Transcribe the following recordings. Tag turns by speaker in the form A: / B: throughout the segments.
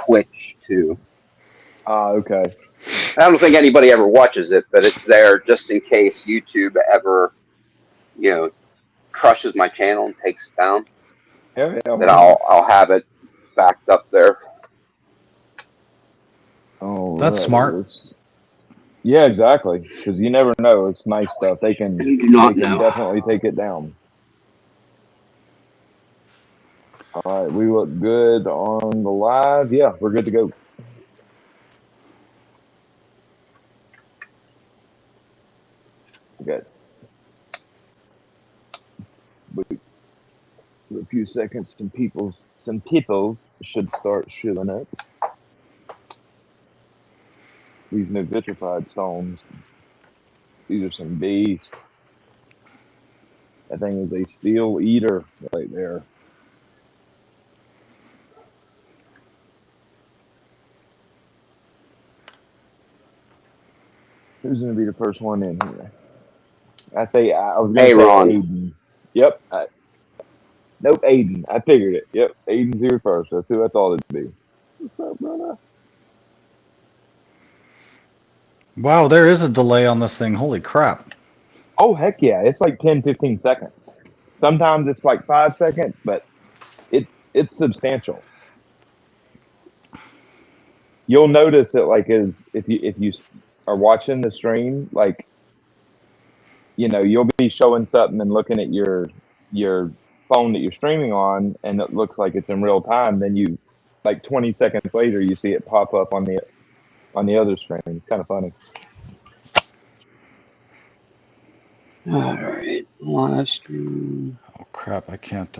A: Twitch too.
B: Okay.
A: I don't think anybody ever watches it, but it's there just in case YouTube ever, you know, crushes my channel and takes it down.
B: Yeah, yeah,
A: Then I'll have it backed up there.
B: Oh,
C: That's smart.
B: Yeah, exactly. Because you never know. It's nice stuff. They can
A: You do not know.
B: definitely take it down. All right, we look good on the live. Yeah, we're good to go. Good. A few seconds, some peoples should start showing up. These new vitrified stones. These are some beasts. That thing is a steel eater right there. Who's going to be the first one in here? I was going to say
A: Ron.
B: Aiden. Yep. Nope, Aiden. I figured it. Yep, Aiden's here first. That's who I thought it'd be. What's up, brother?
C: Wow, there is a delay on this thing. Holy crap.
B: Oh, heck yeah. It's like 10, 15 seconds. Sometimes it's like 5 seconds, but it's substantial. You'll notice it like if you are watching the stream, like, you know, you'll be showing something and looking at your phone that you're streaming on, and it looks like it's in real time. Then you, like 20 seconds later, you see it pop up on the other screen. It's kind of funny.
A: All right, live stream.
C: Oh crap, I can't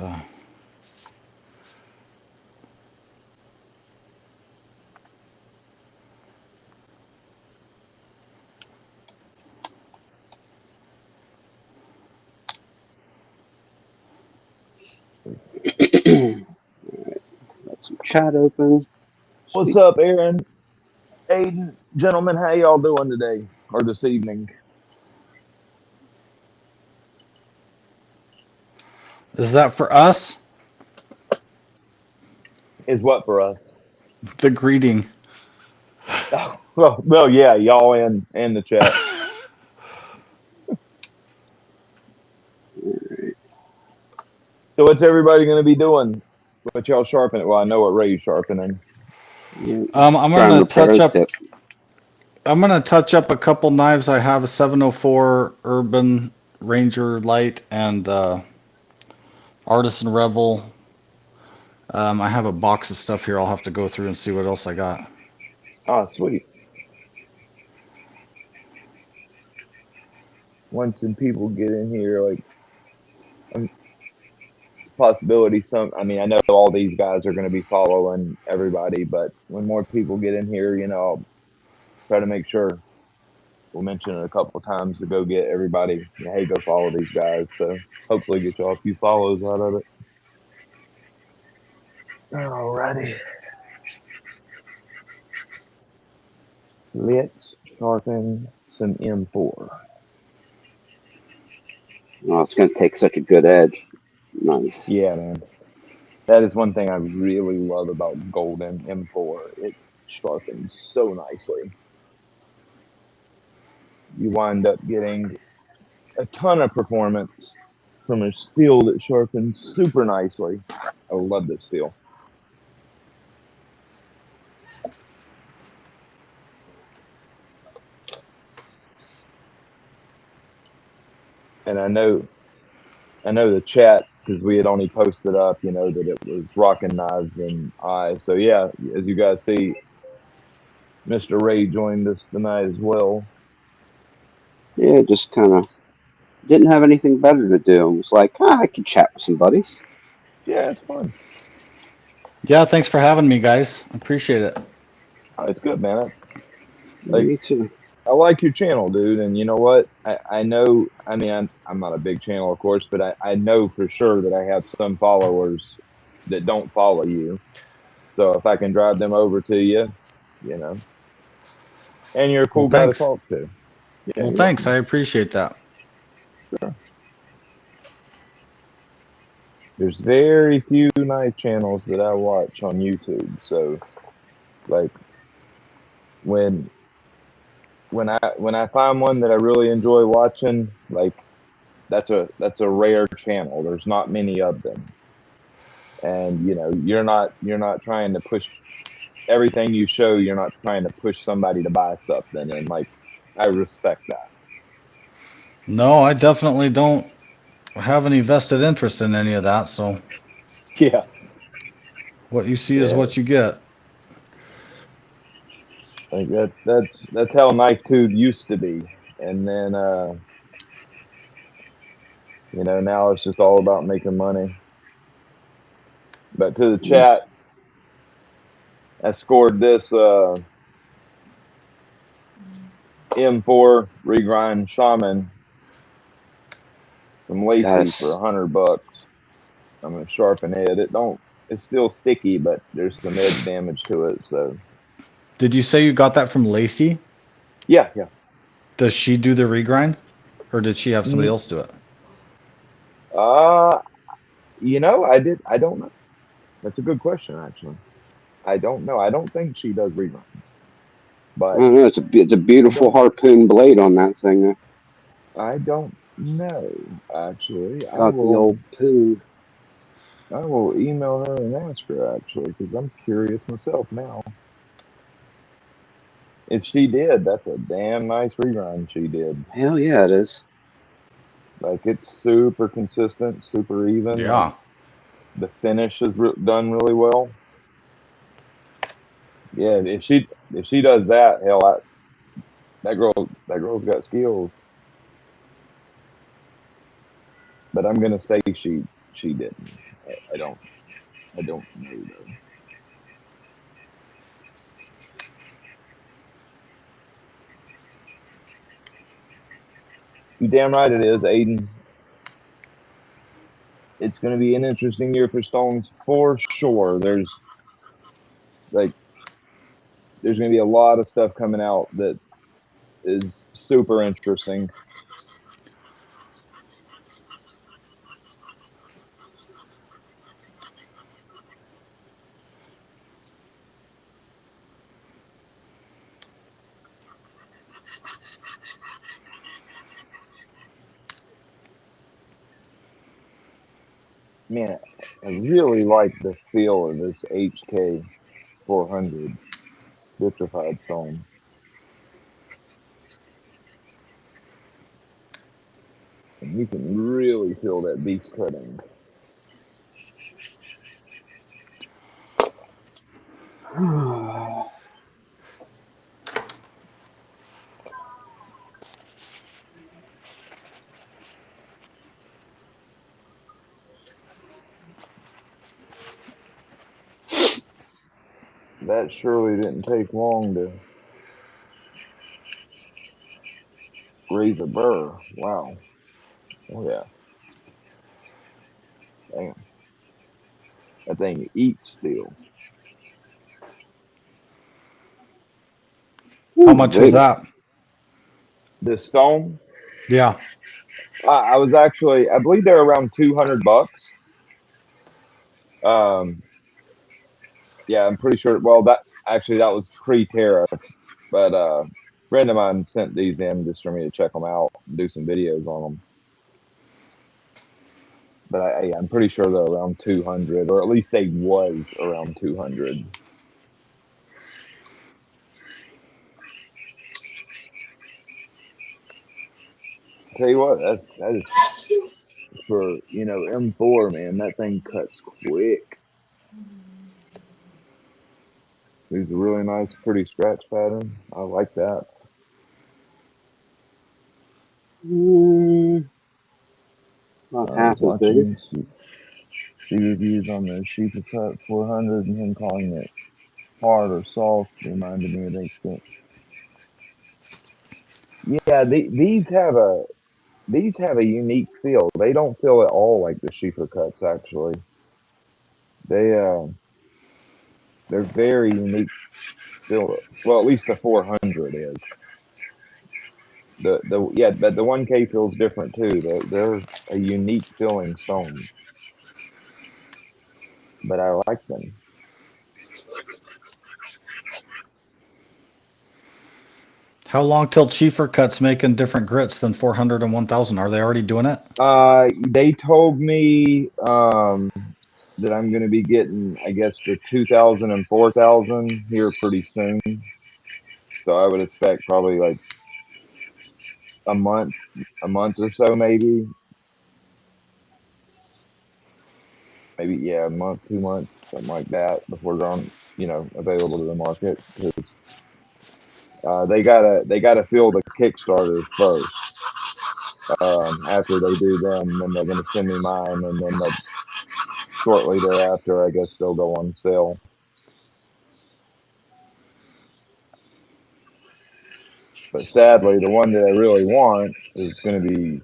A: Got some chat open.
B: What's up, Aaron? Aiden, gentlemen, how y'all doing today or this evening?
C: Is that for us?
B: Is what for us?
C: The greeting.
B: Oh, well, yeah, y'all and the chat. So what's everybody going to be doing? What y'all sharpening? Well, I know what Ray's sharpening.
C: I'm gonna touch up. I'm gonna touch up a couple knives. I have a 704 Urban Ranger Light and Artisan Revel. I have a box of stuff here. I'll have to go through and see what else I got.
B: Oh, sweet. Once some people get in here, like, possibility I mean, I know all these guys are going to be following everybody, but when more people get in here, you know, I'll try to make sure we'll mention it a couple of times to go get everybody, hey, go follow these guys. So hopefully get y'all a few follows out of it. Alrighty. Let's sharpen some M4.
A: Oh, it's going to take such a good edge. Nice.
B: Yeah, man. That is one thing I really love about Golden M4. It sharpens so nicely. You wind up getting a ton of performance from a steel that sharpens super nicely. I love this steel. And I know the chat, because we had only posted up, you know, that it was Rockin' Knives and I. So yeah, as you guys see, Mr. Ray joined us tonight as well.
A: Yeah, just kind of didn't have anything better to do. It was like, I could chat with some buddies.
B: Yeah, it's fun.
C: Yeah, thanks for having me, guys. Appreciate it.
B: It's good, man.
A: Me too.
B: I like your channel, dude. And you know what? I know, I mean, I'm not a big channel, of course, but I know for sure that I have some followers that don't follow you. So if I can drive them over to you, you know, and you're a cool guy to talk to.
C: Yeah, well, thanks. I appreciate that.
B: Sure. There's very few knife channels that I watch on YouTube. So Like when I find one that I really enjoy watching, like that's a rare channel. There's not many of them. And you're not trying to push everything you show, you're not trying to push somebody to buy something, and like I respect that.
C: No, I definitely don't have any vested interest in any of that. So
B: Yeah.
C: what you see is
B: Yeah.
C: what you get.
B: Like that's how knife tube used to be. And then now it's just all about making money. But to the chat, I scored this M4 regrind shaman from Lacey for $100. I'm gonna sharpen it. It's still sticky, but there's some edge damage to it. So
C: Did you say you got that from Lacey?
B: yeah.
C: Does she do the regrind, or did she have somebody
B: Mm,
C: else do it?
B: Uh, I don't know. That's a good question, actually. I don't know. I don't think she does reruns,
A: I
B: but
A: don't know. It's a
B: I
A: beautiful
B: don't.
A: harpoon blade on that thing.
B: I don't know. Actually,
A: Got the old poon.
B: I will email her and ask her actually because I'm curious myself now. If she did, that's a damn nice rerun she did.
A: Hell yeah, it is.
B: Like it's super consistent, super even. Like
C: Yeah.
B: the finish is done really well. Yeah, if she does that, hell, that girl's got skills. But I'm gonna say she didn't. I don't know though. You damn right it is, Aiden. It's gonna be an interesting year for stones for sure. Like there's gonna be a lot of stuff coming out that is super interesting. Man, I really like the feel of this HK 400 vitrified stone. And you can really feel that beast cutting. That surely didn't take long to raise a burr. Wow. Oh yeah. Damn. That thing eats steel.
C: How
A: Ooh,
C: much was
A: baby.
C: that?
B: This stone,
C: Yeah.
B: I was actually, I believe they're around $200. Um, yeah, I'm pretty sure. Well, that was pre-tariff, but a friend of mine sent these in just for me to check them out and do some videos on them. But I'm pretty sure they're around 200, or at least they was around 200. Tell you what, that is for M4, man. That thing cuts quick. It's a really nice, pretty scratch pattern. I like that.
A: Not
B: I was
A: half as big.
B: watching she reviews on the Sheep's Cut 400 and him calling it hard or soft reminded me of that. Yeah, these have a unique feel. They don't feel at all like the Sheep's Cuts. Actually, they they're very unique feel. Well, at least the 400 is. But the 1K feels different too. They're a unique feeling stone, but I like them.
C: How long till Chieffer Cut's making different grits than 400 and 1000? Are they already doing it?
B: They told me that I'm going to be getting, I guess, the 2000 and 4000 here pretty soon. So I would expect probably like a month or so, maybe yeah, a month, 2 months, something like that, before they're on, available to the market. Because they gotta fill the Kickstarters first. After they do them, then they're gonna send me mine, and then shortly thereafter, I guess they'll go on sale. But sadly, the one that I really want is going to be,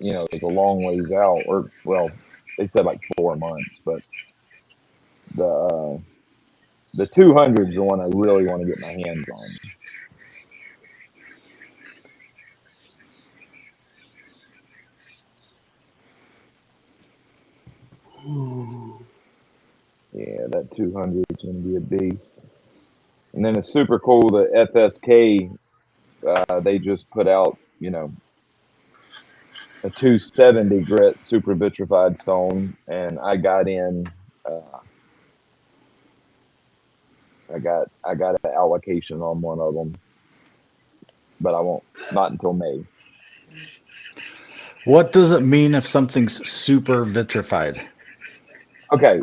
B: it's a long ways out. Or well, they said like 4 months, but the 200 is the one I really want to get my hands on. Yeah, that 200 is going to be a beast. And then it's super cool. The FSK, they just put out, a 270 grit super vitrified stone, and I got in. I got an allocation on one of them, but I won't, not until May.
C: What does it mean if something's super vitrified?
B: Okay.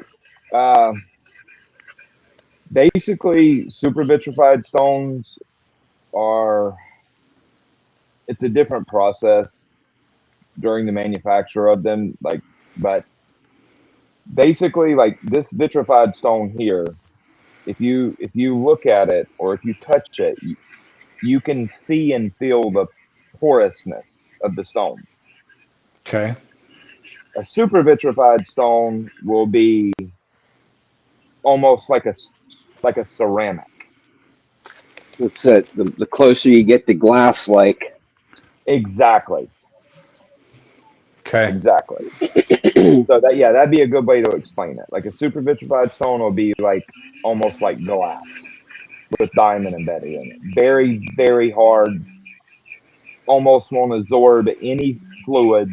B: Basically, super vitrified stones are, it's a different process during the manufacture of them. But basically, like this vitrified stone here, if you look at it or if you touch it, you can see and feel the porousness of the stone.
C: Okay.
B: A super vitrified stone will be almost like a ceramic.
A: It's the closer you get to glass, like.
B: Exactly.
C: Okay.
B: Exactly. So that'd be a good way to explain it. Like a super vitrified stone will be like almost like glass with diamond embedded in it. Very, very hard. Almost won't absorb any fluid.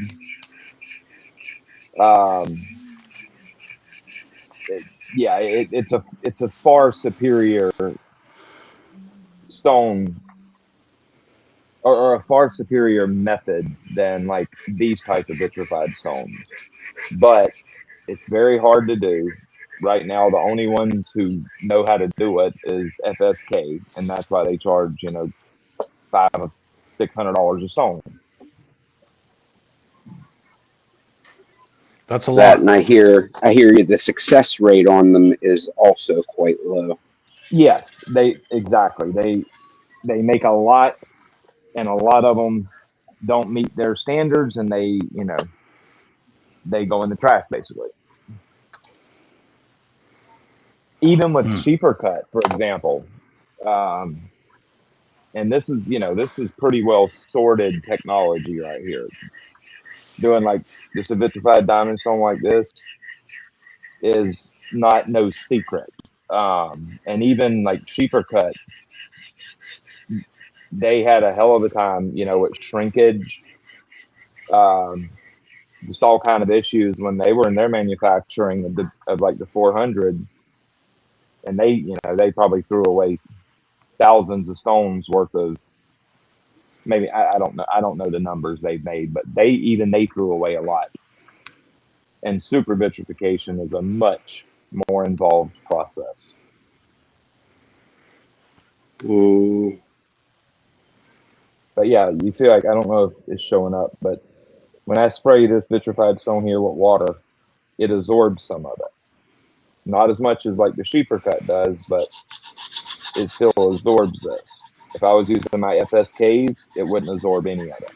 B: It's a far superior stone, or a far superior method than like these type of vitrified stones. But it's very hard to do. Right now, the only ones who know how to do it is FSK, and that's why they charge $500-$600 a stone.
C: That's a
A: That,
C: lot.
A: and I hear the success rate on them is also quite low.
B: Yes, exactly. They make a lot, and a lot of them don't meet their standards, and they go in the trash basically. Even with cheaper cut, for example, and this is pretty well sorted technology right here. Doing like just a vitrified diamond stone like this is not no secret. And even like cheaper cut, they had a hell of a time, with shrinkage, just all kind of issues when they were in their manufacturing of like the 400, and they probably threw away thousands of stones worth of, maybe I don't know the numbers they've made, but they threw away a lot. And super vitrification is a much more involved process. But yeah, you see, like, I don't know if it's showing up, but when I spray this vitrified stone here with water, it absorbs some of it. Not as much as like the sheeper cut does, but it still absorbs this. If I was using my FSKs, it wouldn't absorb any of it.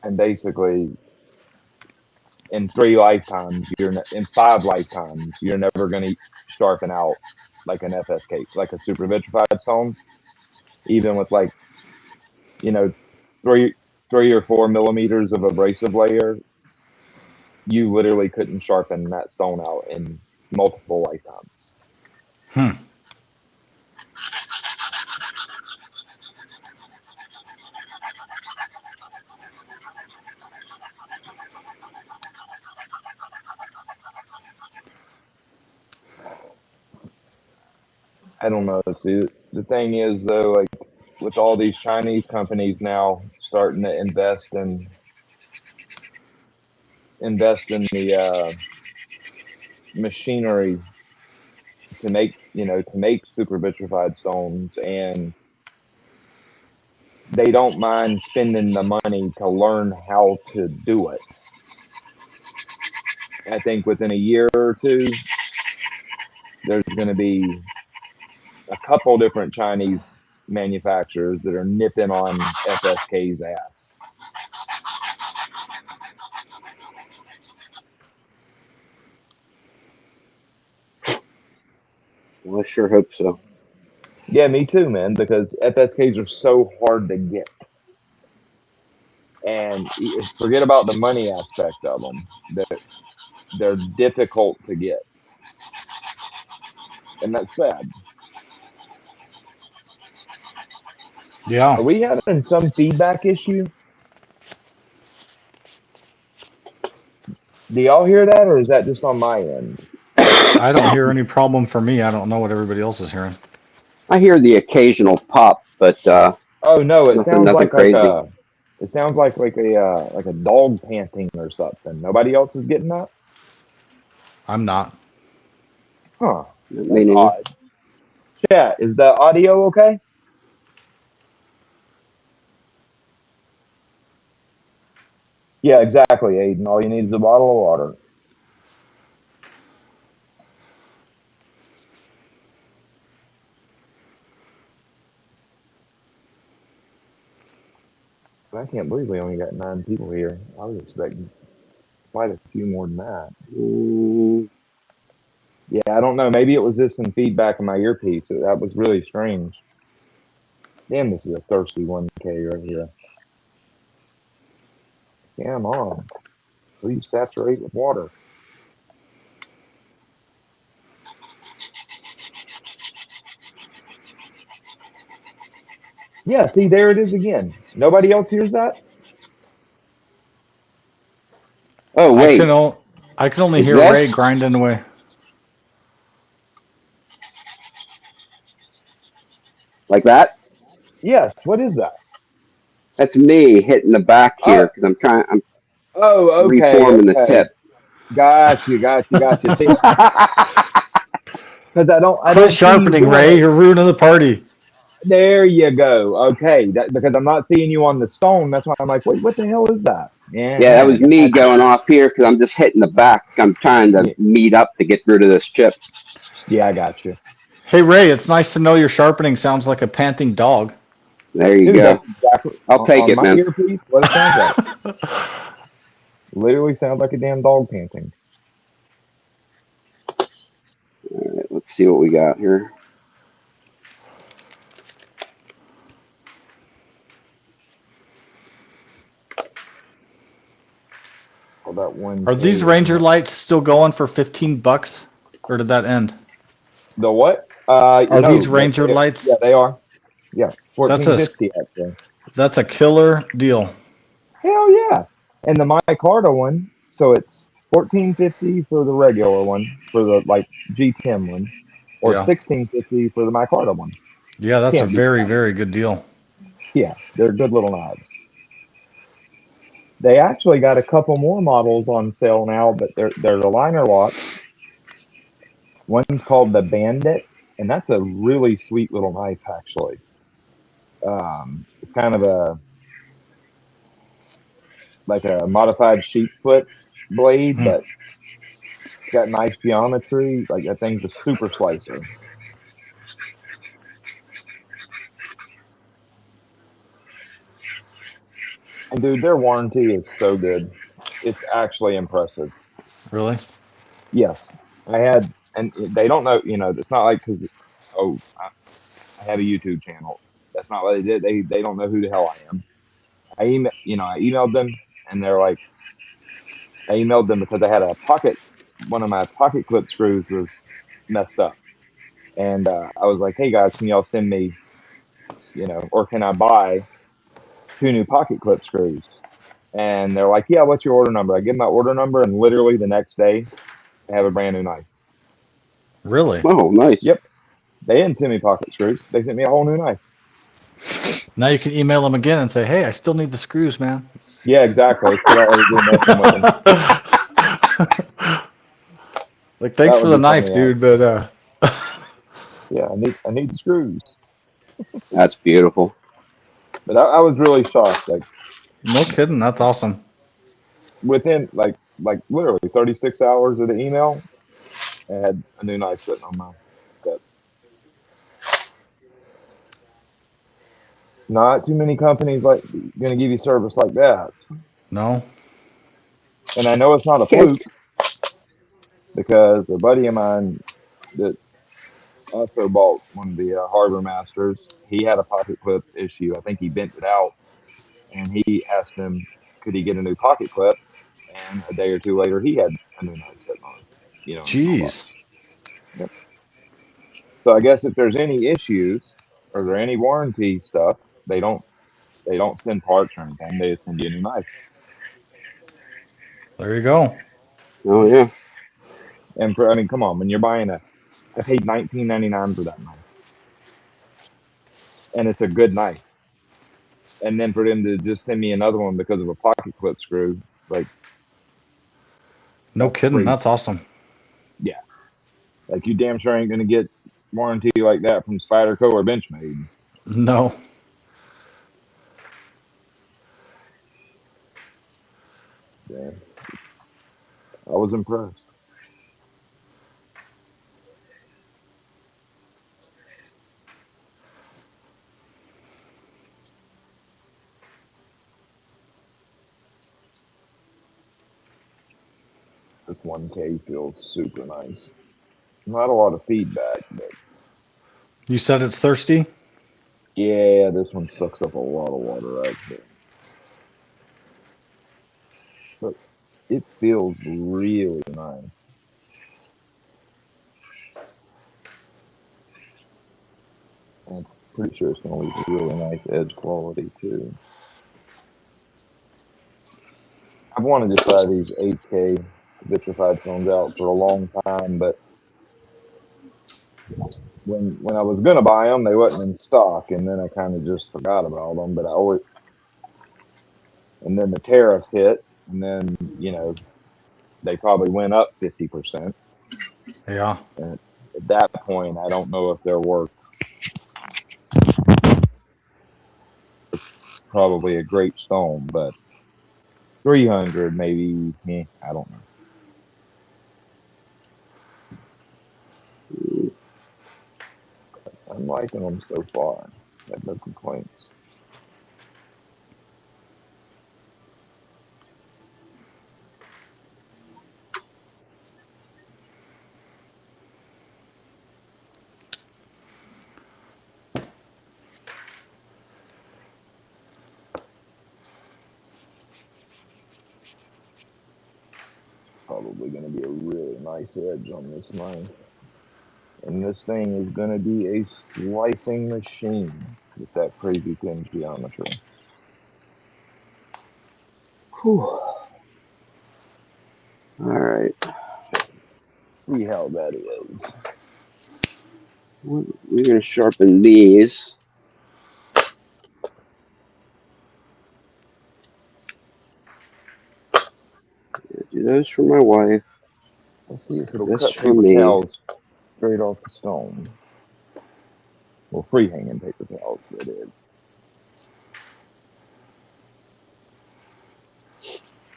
B: And basically, in 5 lifetimes, you're never going to sharpen out like an FSK, like a super vitrified stone. Even with like, 3 3 or 4 millimeters of abrasive layer, you literally couldn't sharpen that stone out in multiple lifetimes.
C: Hmm.
B: I don't know. See, the thing is though, like with all these Chinese companies now starting to invest in the machinery to make super vitrified stones, and they don't mind spending the money to learn how to do it. I think within a year or two, there's going to be a couple different Chinese manufacturers that are nipping on FSK's ass.
A: Well, I sure hope so.
B: Yeah, me too, man, because FSKs are so hard to get. And forget about the money aspect of them. They're difficult to get. And that's sad.
C: Yeah.
B: Are we having some feedback issue? Do y'all hear that, or is that just on my end?
C: I don't hear any problem for me. I don't know what everybody else is hearing.
A: I hear the occasional pop, but
B: Oh no, it sounds
A: nothing
B: like
A: crazy.
B: a dog panting or something. Nobody else is getting that?
C: I'm not.
B: Huh.
A: Me
B: That's
A: neither.
B: odd. Chat, is the audio okay? Yeah, exactly, Aiden. All you need is a bottle of water. I can't believe we only got 9 people here. I was expecting quite a few more than that.
A: Mm,
B: Yeah, I don't know. Maybe it was just some feedback in my earpiece. That was really strange. Damn, this is a thirsty 1K right here. Come on. Please saturate with water. Yeah, see, there it is again. Nobody else hears that?
A: oh
C: I can
A: wait,
C: o- I can only
A: is
C: hear Ray
A: this
C: grinding away.
A: like that?
B: Yes. What is that?
A: That's me hitting the back
B: Oh,
A: here because I'm
B: okay,
A: reforming the
B: okay.
A: tip.
B: Got you, got you, got you. See, because I
C: Quit
B: don't see you
C: sharpening,
B: doing
C: Ray.
B: it.
C: You're ruining the party.
B: There you go. Okay, because I'm not seeing you on the stone. That's why I'm like, wait, what the hell is that?
A: Yeah, that
B: Yeah,
A: was me
B: gotcha.
A: going off here because I'm just hitting the back. I'm trying to
B: Yeah,
A: meet up to get rid of this chip.
B: yeah, I got you,
C: Hey, Ray, it's nice to know your sharpening sounds like a panting dog.
A: There you
B: dude.
A: go.
B: That's exactly
A: I'll take
B: on
A: it,
B: my
A: man.
B: earpiece. What it sounds like. Literally sounds like a damn dog panting.
A: All right, let's see what we got here.
B: Oh, that
C: Are
B: 1K
C: these
B: is
C: Ranger
B: not.
C: lights still going for $15? Or did that end?
B: The what?
C: Are
B: No,
C: these Ranger
B: yeah,
C: lights?
B: they are. Yeah,
C: That's
B: 1450 actually.
C: that's a killer deal.
B: Hell yeah. And the micarta one, so it's 1450 for the regular one, for the like G10 one, or
C: Yeah.
B: 1650 for the micarta one.
C: Yeah, that's a
B: Can't beat
C: very,
B: that.
C: very good deal.
B: Yeah, they're good little knives. They actually got a couple more models on sale now, but they're the liner locks. One's called the Bandit, and that's a really sweet little knife actually. It's kind of a modified sheep's foot blade,
C: Hmm.
B: but it's got nice geometry. Like that thing's a super slicer. And dude, their warranty is so good. It's actually impressive.
C: Really?
B: Yes, I had, and they don't know. It's not like because I have a YouTube channel. That's not what they did. They don't know who the hell I am. I emailed them, and they're like, I emailed them because I had one of my pocket clip screws was messed up, and I was like, hey guys, can y'all send me, or can I buy 2 new pocket clip screws? And they're like, yeah, what's your order number? I give my order number, and literally the next day, I have a brand new knife.
C: Really?
A: Oh, nice.
B: Yep. They didn't send me pocket screws. They sent me a whole new knife.
C: Now you can email them again and say, hey, I still need the screws, man.
B: Yeah, exactly. That's what I was doing messing with them.
C: Like, thanks
B: That
C: for
B: would
C: the
B: be funny.
C: knife, dude, but
B: Yeah, I need the screws.
A: That's beautiful.
B: But I was really shocked. Like
C: no kidding, that's awesome.
B: within like literally 36 hours of the email, I had a new knife sitting on my steps. Not too many companies like gonna give you service like that.
C: No?
B: And I know it's not a
A: Okay.
B: fluke because a buddy of mine that also bought one of the Harbor Masters, he had a pocket clip issue. I think he bent it out, and he asked him, could he get a new pocket clip? And a day or two later, he had a new knife sitting on his, in his mailbox.
C: Jeez.
B: Yep. So I guess if there's any issues or there any warranty stuff, they don't send parts or anything. They just send you a new knife.
C: There you go.
A: Oh yeah.
B: And come on, when you're buying I paid $19.99 for that knife, and it's a good knife. And then for them to just send me another one because of a pocket clip screw, like
C: No
B: that's
C: kidding,
B: crazy.
C: that's awesome.
B: Yeah, like you damn sure ain't gonna get warranty like that from Spyderco or Benchmade.
C: No.
B: Yeah, I was impressed. This 1K feels super nice. Not a lot of feedback, but
C: You said it's thirsty?
B: yeah, this one sucks up a lot of water actually. But it feels really nice. I'm pretty sure it's gonna leave a really nice edge quality too. I've wanted to try these 8K vitrified stones out for a long time, but when I was gonna buy them, they wasn't in stock, and then I kind of just forgot about them. But and then the tariffs hit, and then they probably went up 50%.
C: Yeah.
B: And at that point, I don't know if they're worth probably a great stone, but 300 maybe. I don't know. I'm liking them so far. I have no complaints. Probably going to be a really nice edge on this knife. And this thing is going to be a slicing machine with that crazy thin geometry. Whew.
A: All right.
B: See how that is.
A: We're gonna sharpen these. Do those for my wife.
B: Let's see if it'll
A: This
B: cut
A: for
B: paper
A: me.
B: towels straight off the stone. Well, free hanging paper towels, it is.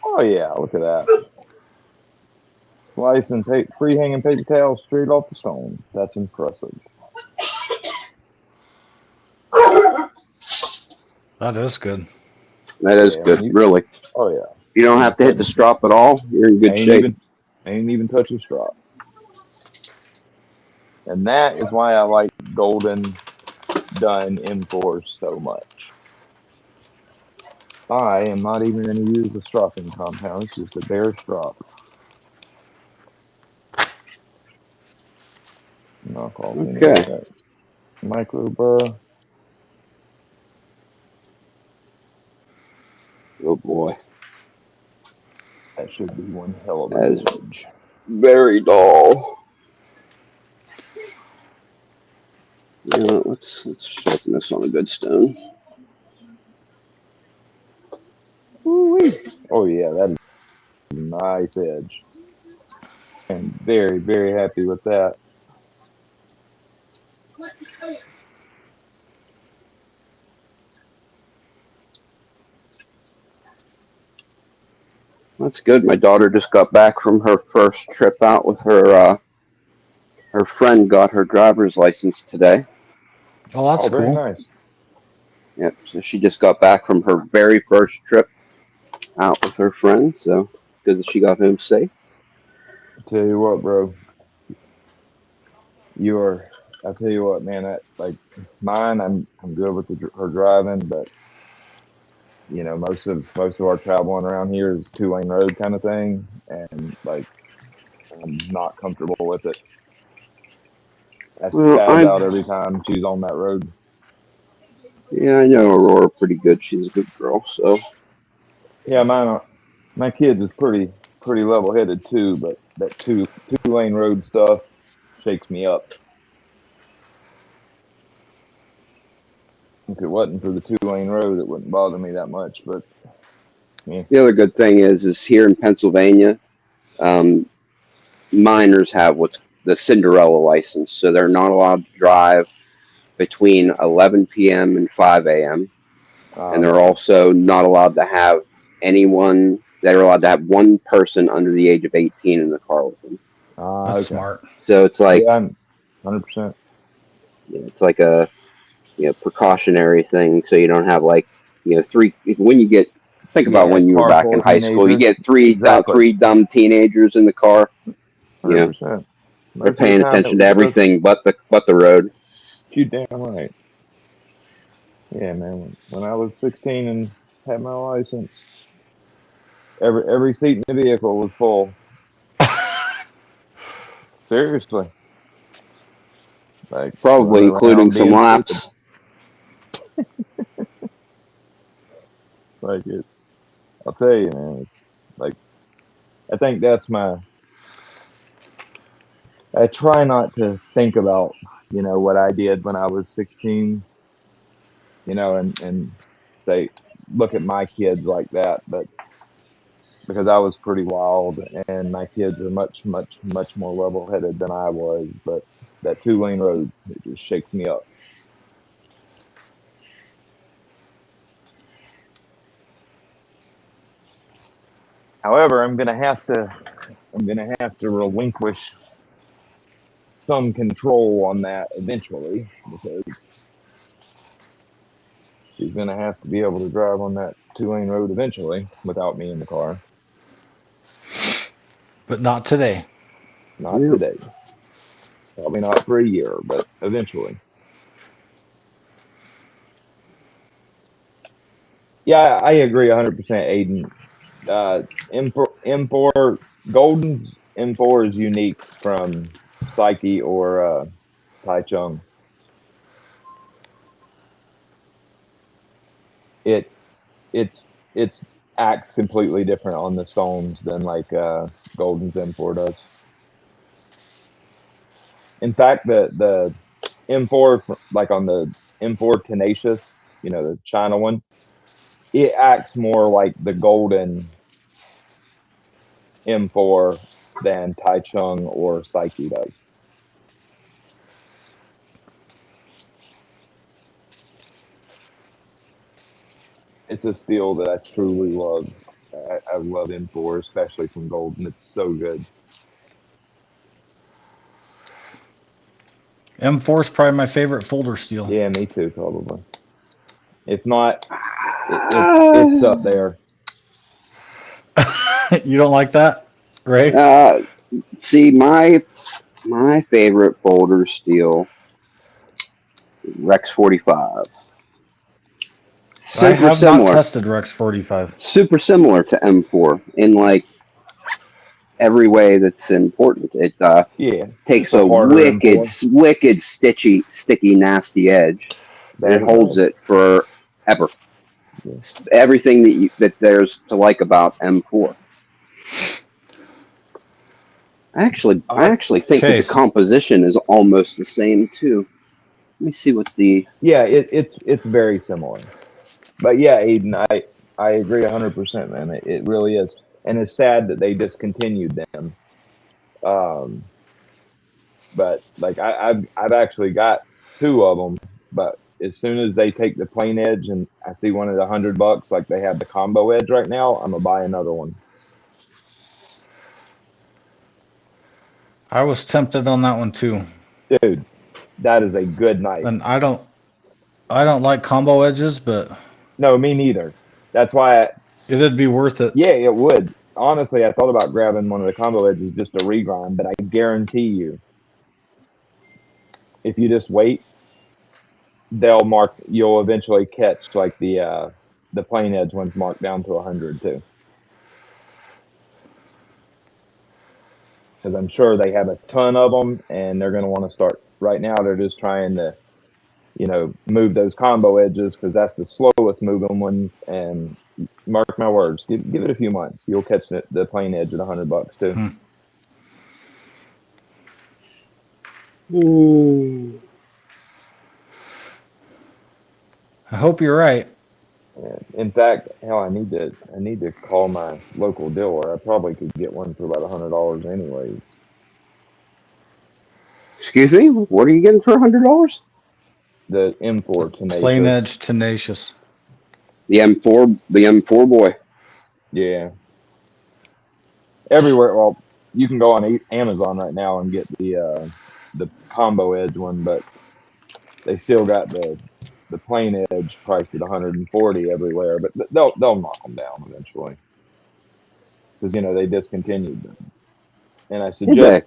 B: Oh, yeah, look at that. Slice and free hanging paper towels straight off the stone. That's impressive.
C: That is good.
A: That is
B: Yeah,
A: good, really.
B: oh, yeah.
A: You don't
B: When you
A: have to hit
B: cut
A: the strop at all. You're in good shape.
B: ain't even touch the strop. And that is why I like golden done M4 so much. I am not even going to use a stropping compound. It's just a bare strop. Knock off any of
A: Okay.
B: that micro burr.
A: Oh boy,
B: That should be one hell of a
A: that is
B: good edge.
A: very dull. Yeah, let's sharpen this on a good stone.
B: Woo-wee. Oh yeah, that is a nice edge. I'm very, very happy with that.
A: That's good. My daughter just got back from her first trip out with her. Her friend got her driver's license today.
C: Oh, that's
B: Oh, very
C: cool.
B: nice.
A: Yep. So she just got back from her very first trip out with her friend. So good that she got home safe.
B: Tell you what, bro. I tell you what, man. Like mine, I'm good with her driving, but most of our traveling around here is 2-lane road kind of thing, and like I'm not comfortable with it. I
A: Well,
B: spaz out every time she's on that road.
A: I know Aurora pretty good. She's a good girl. So
B: Yeah, my kids is pretty level headed too, but that two lane road stuff shakes me up. If it wasn't for the 2-lane road, it wouldn't bother me that much. But yeah,
A: the other good thing is here in Pennsylvania, um, minors have what's the Cinderella license, so they're not allowed to drive between 11 p.m. and 5 a.m. And they're
B: okay.
A: also not allowed to have anyone. They're allowed to have one person under the age of 18 in the car with them.
C: That's
B: Okay.
C: smart.
A: So it's like
B: Yeah, I'm 100%.
A: it's like a precautionary thing, so you don't have like three. When you get think about
B: Yeah,
A: when you were
B: car
A: back
B: full
A: in
B: of
A: high school, you
B: teenagers.
A: get
B: Exactly.
A: three dumb teenagers in the car. You know
B: 100%.
A: they're
B: Most of the
A: paying
B: time it
A: attention to
B: was just
A: everything but the road.
B: you damn right. Yeah, man. When I was 16 and had my license, every seat in the vehicle was full. Seriously, like
A: Probably
B: running
A: including
B: around
A: some
B: being stupid.
A: laps.
B: Like it, I'll tell you, man. It's like I think that's my. I try not to think about what I did when I was 16, and say look at my kids like that, but because I was pretty wild, and my kids are much, much, much more level-headed than I was. But that 2-lane road, it just shakes me up. However, I'm gonna have to relinquish some control on that eventually, because she's gonna have to be able to drive on that 2-lane road eventually without me in the car.
C: But not today.
B: Not
A: Yeah.
B: today. Probably not for a year, but eventually. Yeah, I agree 100%, Aiden. M4 Golden's M4 is unique from Psyche or Tai Chung. It it's acts completely different on the stones than like Golden's M4 does. In fact, the M4 like on the M4 Tenacious, the China one, it acts more like the Golden M4 than Tai Chung or Psyche does. It's a steel that I truly love. I love M4, especially from Golden. It's so good.
C: M4 is probably my favorite folder steel.
B: Yeah, me too, probably. If not, it's
A: Uh,
B: up there.
C: You don't like that, Ray?
A: uh, See, my favorite folder steel, Rex 45.
C: I
A: Super
C: have not
A: similar.
C: tested Rex 45.
A: Super similar to M4 in like every way that's important. It
B: Yeah,
A: takes
B: just a
A: a
B: harder
A: wicked,
B: M4.
A: wicked, sticky, nasty edge, and it
B: Very
A: holds
B: nice.
A: it forever.
B: Yeah.
A: Everything that there's to like about M4. I actually think that
C: Okay,
A: the composition is almost the same too. Let me see what the.
B: Yeah, it's very similar. But yeah, Aiden, I agree 100%, man. It really is, and it's sad that they discontinued them. Um, but like I've actually got two of them. But as soon as they take the plain edge and I see one at $100, like they have the combo edge right now, I'm gonna buy another one,
C: I was tempted on that one too,
B: dude. That is a good knife.
C: and I don't like combo edges, but
B: No, me neither. That's why,
C: it'd be worth it.
B: yeah, it would. Honestly, I thought about grabbing one of the combo edges just to regrind, but I guarantee you, if you just wait, they'll mark. You'll eventually catch like the plain edge ones marked down to 100 too, because I'm sure they have a ton of them, and they're going to want to start right now. They're just trying to move those combo edges because that's the slowest moving ones. And mark my words, give it a few months, you'll catch the plain edge at $100 too.
C: Hmm.
A: Ooh.
C: I hope you're right.
B: In fact, hell, I need to call my local dealer. I probably could get one for about $100 anyways.
A: Excuse me. What are you getting for $100?
B: The
C: The
B: M4
C: plain
B: Tenacious.
C: edge tenacious.
A: The M4 boy.
B: Yeah, everywhere. Well, you can go on Amazon right now and get the combo edge one, but they still got the plain edge priced at 140 everywhere. But they'll knock them down eventually because they discontinued them. And I
A: Did
B: suggest,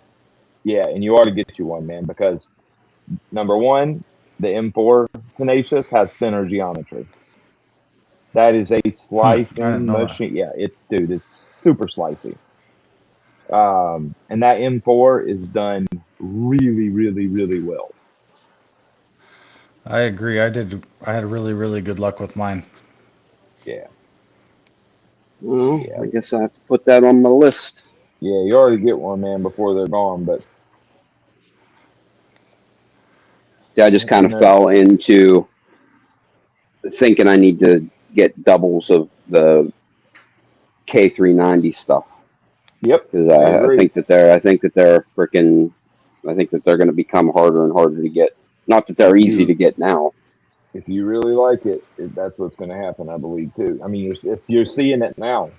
A: they?
B: yeah, and you ought to get you one, man, because number one, the M4 Tenacious has thinner geometry. That is a
C: I didn't
B: slicing
C: know that.
B: machine. Yeah, it's super slicey. And that M4 is done really, really, really well.
C: I agree. I had really, really good luck with mine.
B: Yeah,
A: Well,
B: yeah,
A: I guess I have to put that on my list.
B: yeah. You already get one, man, before they're gone. But
A: See, I just kind
B: you
A: of
B: know,
A: fell into thinking I need to get doubles of the K390 stuff
B: yep,
A: because
B: I
A: I
B: agree.
A: think that they're freaking. I think that they're going to become harder and harder to get. Not that they're
B: If
A: easy
B: you
A: to get now.
B: if you really like that's what's going to happen, I believe too. I mean, you're seeing it now.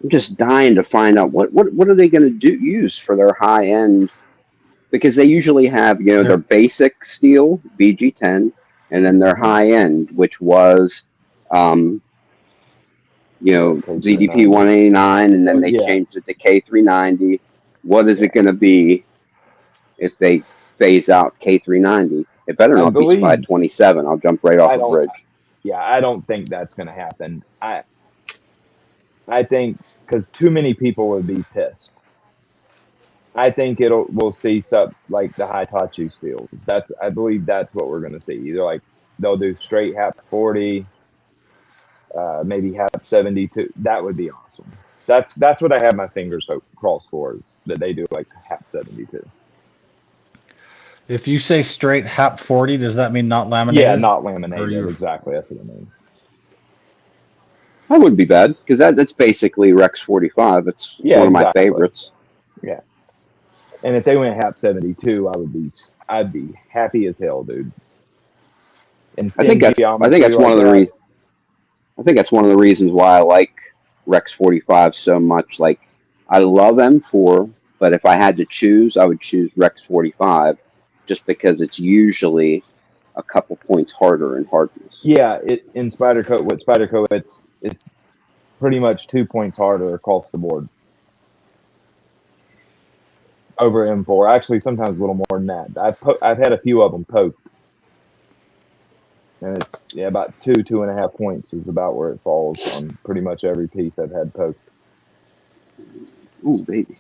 A: I'm just dying to find out what are they going to use for their high end because they usually have their
C: They're
A: basic steel BG10 and then their
B: Hmm.
A: high end which was um,
B: That
A: ZDP
B: K390.
A: 189 and then
B: Oh
A: they
B: yeah,
A: changed it to K390. What is it
B: yeah.
A: going to be if they phase out K390? It better
B: I
A: not be Spy
B: believe
A: 27. I'll jump right off
B: I
A: a
B: don't.
A: bridge.
B: Yeah, I don't think that's going to happen. I think because too many people would be pissed. I think we'll see some like the Hitachi steels. I believe that's what we're going to see. Either like they'll do straight HAP 40, maybe HAP 72. That would be awesome. That's what I have my fingers crossed for is that they do like HAP 72.
C: If you say straight HAP 40, does that mean not
B: Yeah,
C: laminated?
B: not
C: Or
B: laminated.
C: you
B: Exactly. That's what I mean.
A: That wouldn't be bad because that's basically Rex 45. It's
B: Yeah,
A: one of my
B: exactly.
A: favorites.
B: Yeah. And if they went HAP 72, I'd be happy as hell, dude. And
A: I
B: thin
A: think that's I think
B: geometry
A: that's one
B: like
A: of the
B: that.
A: reasons. I think that's one of the reasons why I like Rex 45 so much. Like, I love M4, but if I had to choose, I would choose Rex 45 just because it's usually a couple points harder in hardness.
B: Yeah, in Spyderco, it's pretty much 2 points harder across the board over M4. Actually, sometimes a little more than that. I've had a few of them poked. and it's about 2.5 points is about where it falls on pretty much every piece I've had poked.
A: Ooh, baby.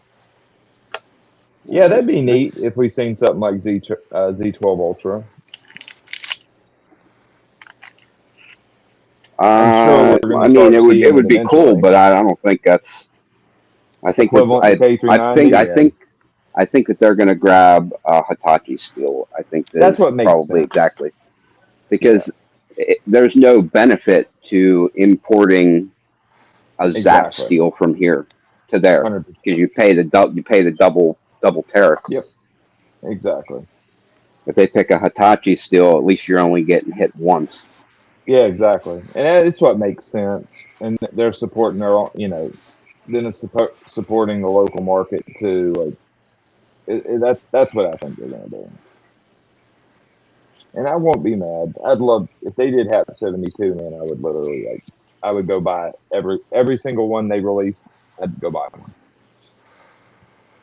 B: Yeah, that'd be neat if we seen something like Z12 Ultra. I'm sure we're going
A: I
B: to
A: mean,
B: start
A: it
B: seeing it
A: would be cool,
B: eventually.
A: but I don't think that's. I think that
B: Equivalent to
A: I think
B: K390. Yeah.
A: I think that they're going to grab Hitachi steel. I think that
B: That's
A: is
B: what makes
A: probably
B: sense.
A: exactly
B: Yeah,
A: because there's no benefit to importing a Zap
B: exactly.
A: steel from here to there
B: 100%.
A: because you pay the double tariff.
B: Yep, exactly.
A: If they pick a Hitachi steel, at least you're only getting hit once.
B: Yeah, exactly. And it's what makes sense. And they're supporting their own, then it's supporting the local market too. Like that's what I think they're going to do. And I won't be mad. I'd love if they did have 72. Man, I would literally I would go buy every single one they released. I'd go buy one.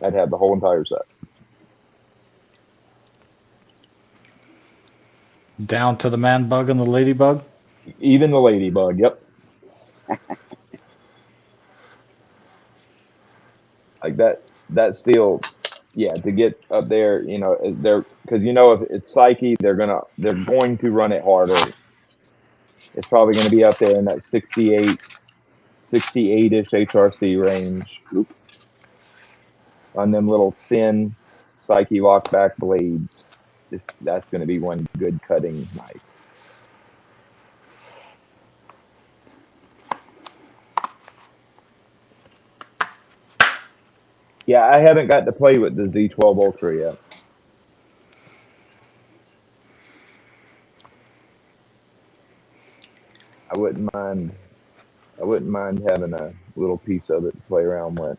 B: I'd have the whole entire set.
C: Down to the man bug and the ladybug.
B: Even the ladybug. Yep. Like that steel, yeah, to get up there, they're because if it's Psyche, they're going to run it harder. It's probably going to be up there in that 68-ish HRC range on them little thin Psyche lockback blades. That's going to be one good cutting knife. Yeah, I haven't got to play with the Z12 Ultra yet. I wouldn't mind. I wouldn't mind having a little piece of it to play around with.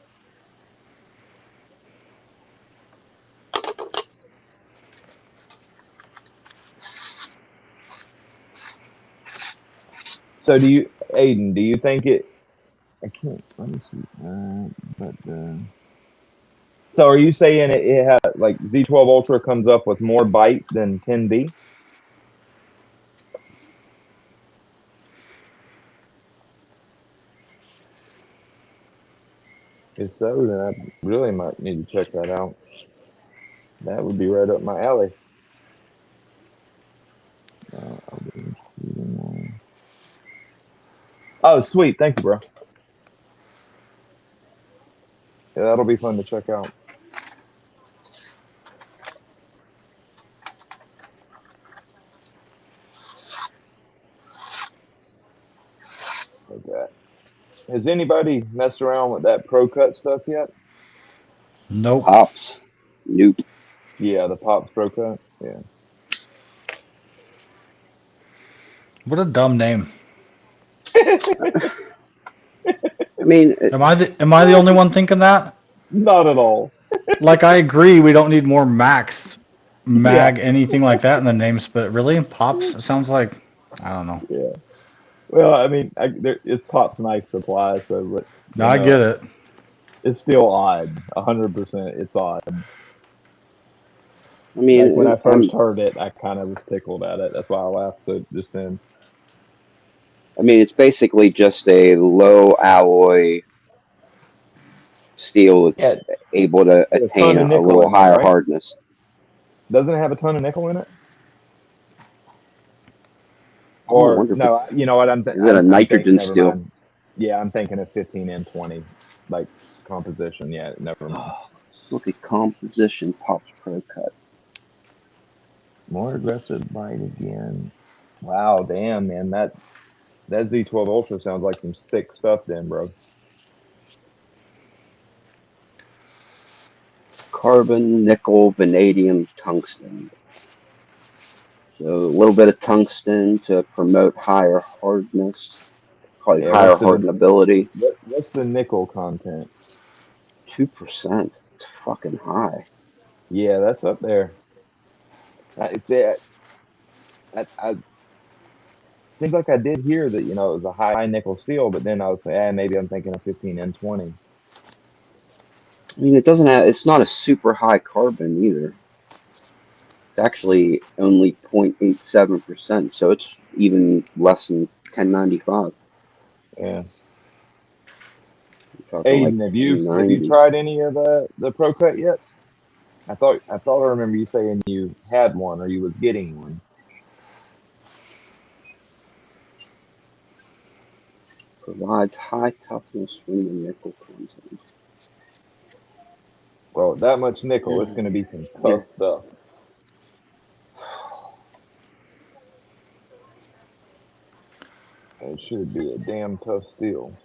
B: So, Aiden? Do you think it? I can't. Let me see. So, are you saying it has like Z12 Ultra comes up with more bite than 10B? If so, then I really might need to check that out. That would be right up my alley. I'll be interested in that. Oh, sweet. Thank you, bro. Yeah, that'll be fun to check out. Like that. Has anybody messed around with that Pro Cut stuff yet?
C: Nope.
A: Pops, nope.
B: Yeah, the Pops Pro Cut. Yeah.
C: What a dumb name.
A: I mean,
C: Am I the only one thinking that?
B: Not at all.
C: Like I agree, we don't need more Max,
B: Yeah.
C: Mag, anything like that in the names, but really, Pops? It sounds like I don't know.
B: Yeah. Well, I mean, it's Pop's Knife Supply, so but
C: No, I get it.
B: it's still odd. 100%, it's odd.
A: I
B: Like when
A: mean,
B: I first heard it, I kind of was tickled at it. That's why I laughed so just then.
A: I mean, it's basically just a low alloy steel
B: Yeah,
A: that's able to
B: a ton
A: attain
B: of
A: a
B: nickel
A: little
B: in there,
A: higher
B: right?
A: hardness.
B: Doesn't it have a ton of nickel in it?
A: I
B: Or
A: wonder if
B: no,
A: it's
B: you know what?
A: is it a
B: I'm thinking.
A: nitrogen
B: Never
A: steel?
B: mind. Yeah, I'm thinking of 15N20, like composition. Yeah, never mind.
A: Look at composition Pops Pro Cut.
B: More aggressive bite again. Wow, damn, man, that Z12 Ultra sounds like some sick stuff, then, bro.
A: Carbon, nickel, vanadium, tungsten. So a little bit of tungsten to promote higher hardness, like
B: Yeah,
A: higher hardenability.
B: what's the nickel content?
A: 2%. It's fucking high.
B: Yeah, that's up there. It's it. I seems like I did hear that it was a high nickel steel, but then I was like, maybe I'm thinking of 15N20.
A: I mean, it doesn't have. It's not a super high carbon either. It's actually only 0.87%. So it's even less than 1095.
B: Yeah.
A: We're talking like
B: Aiden, have you
A: 1090.
B: tried any of the Pro Cut yet? I remember you saying you had one or you was getting one.
A: Provides high toughness premium nickel content.
B: Well, that much nickel, it's going to be some
A: Yeah.
B: tough stuff. It should be a damn tough steel.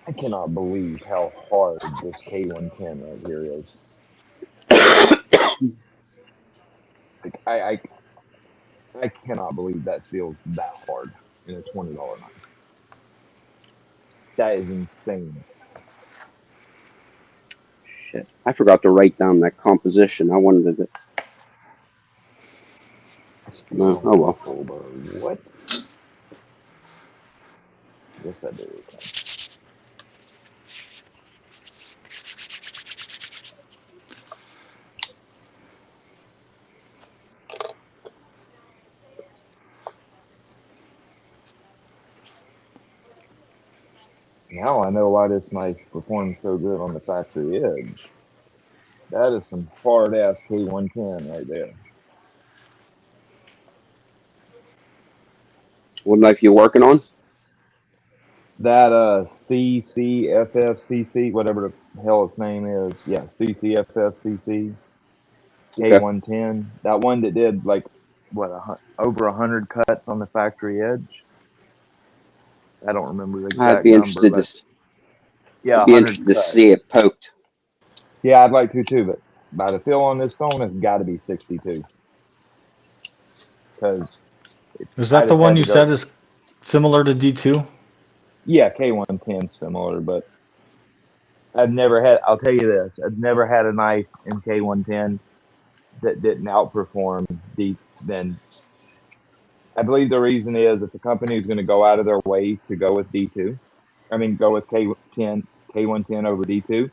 B: I cannot believe how hard this K110 right here is. Like I cannot believe that steel is that hard in a $20 knife. That is insane.
A: Shit. I forgot to write down that composition. I wanted to.
B: Steel
A: No, oh well.
B: nickel, bro. What? Yes, I do. Okay. Now I know why this knife performs so good on the factory edge. That is some hard ass K110 right there.
A: What knife you working on?
B: That CCFFCC, whatever the hell its name is. Yeah, CCFFCC
A: Okay.
B: K110. That one that did like what over 100 cuts on the factory edge. I don't remember the
A: I'd
B: exact
A: be
B: number,
A: interested to.
B: but yeah,
A: I'd be
B: 100
A: interested to see
B: cuts.
A: it poked.
B: Yeah, I'd like to too, but by the feel on this stone, it's got to be 62 because
C: Is
B: I
C: that the
B: just
C: one
B: had
C: you
B: to go.
C: said is similar to D2?
B: Yeah, K110 similar, but I've never had. I'll tell you this: I've never had a knife in K110 that didn't outperform D. Then I believe the reason is if the company is going to go out of their way to go with D2, I mean go with K10 K110 over D2,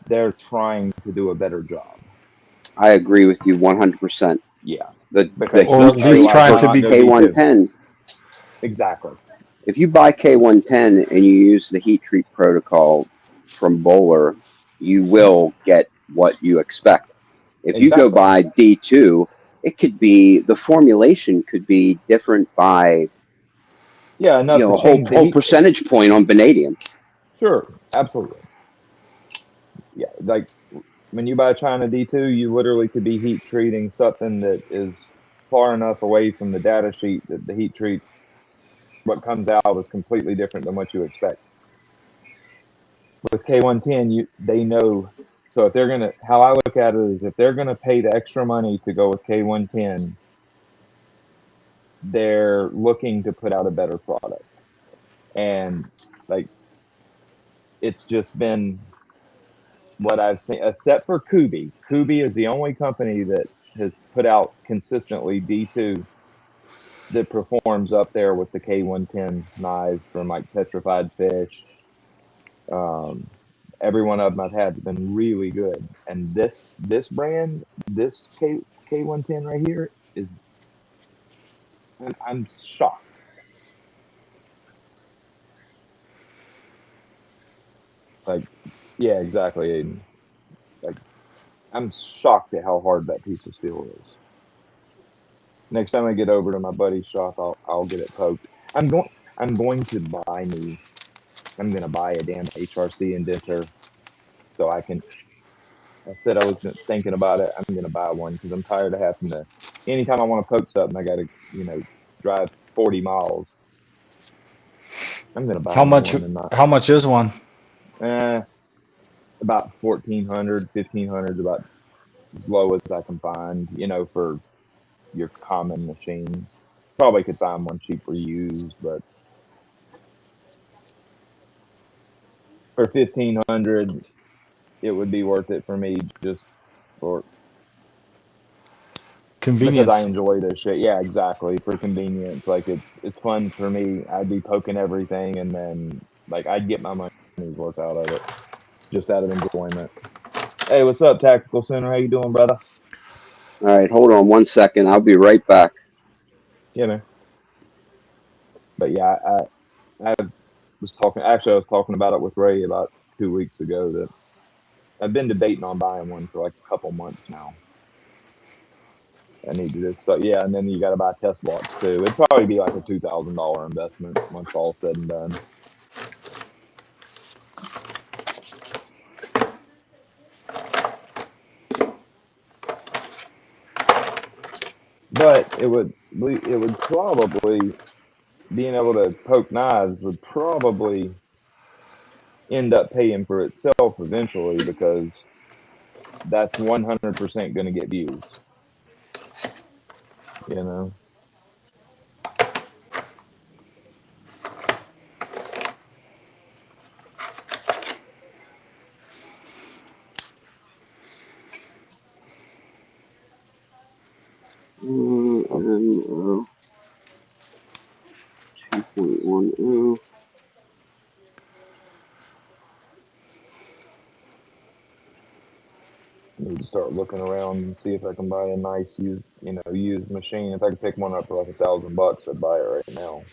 B: they're trying to do a better job.
A: I agree with you 100%.
B: Yeah,
A: The
B: because
C: Or
A: heat
C: at
B: otherwise,
C: least
A: treat
B: why
C: trying to
B: not
A: from
C: be.
B: go D2?
A: K110.
B: Exactly,
A: If you buy K110 and you use the heat treat protocol from Bowler, you will get what you expect. If you go
B: exactly.
A: by D2, it could be the formulation could be different by
B: Yeah, enough to
A: a whole
B: change the
A: whole
B: heat treat.
A: percentage point on vanadium.
B: Sure, absolutely. Yeah, like when you buy China D2, you literally could be heat treating something that is far enough away from the data sheet that the heat treat, what comes out is completely different than what you expect. With K110, they know. So if they're gonna, how I look at it is, if they're gonna pay the extra money to go with K110, they're looking to put out a better product. And like it's just been what I've seen, except for Kubi. Kubi is the only company that has put out consistently D2 that performs up there with the K110 knives from like Petrified Fish. Um, every one of them I've had has been really good. And this brand, this K110 right here is I'm shocked. Like yeah, exactly, Aiden. Like I'm shocked at how hard that piece of steel is. Next time I get over to my buddy's shop, I'll get it poked. I'm going to buy me. I'm gonna buy a damn HRC indenter so I can. I said I was thinking about it. I'm gonna buy one because I'm tired of having to. Anytime I want to poke something, I gotta drive 40 miles. I'm gonna buy
C: How
B: me
C: much?
B: one and not
C: How much is one?
B: eh, about 1,400, 1,500 about as low as I can find. For your common machines. Probably could find one cheaper used, but for 1,500, it would be worth it for me just for because I
C: Convenience.
B: enjoy this shit. Yeah, exactly. For convenience. Like it's fun for me. I'd be poking everything and then Like I'd get my money's worth out of it just out of enjoyment. Hey, what's up, Tactical Center? How you doing, brother?
A: All right, hold on 1 second. I'll be right back.
B: You know. But yeah, I was talking. Actually, I was talking about it with Ray about 2 weeks ago that I've been debating on buying one for like a couple months now. I need to just yeah, and then you got to buy test blocks too. It'd probably be like a $2,000 investment once all said and done. But it would probably being able to poke knives would probably end up paying for itself eventually because that's 100% going to get views. You know.
A: MO 2.10.
B: I need to start looking around and see if I can buy a nice used machine. If I could pick one up for like $1,000, I'd buy it right now.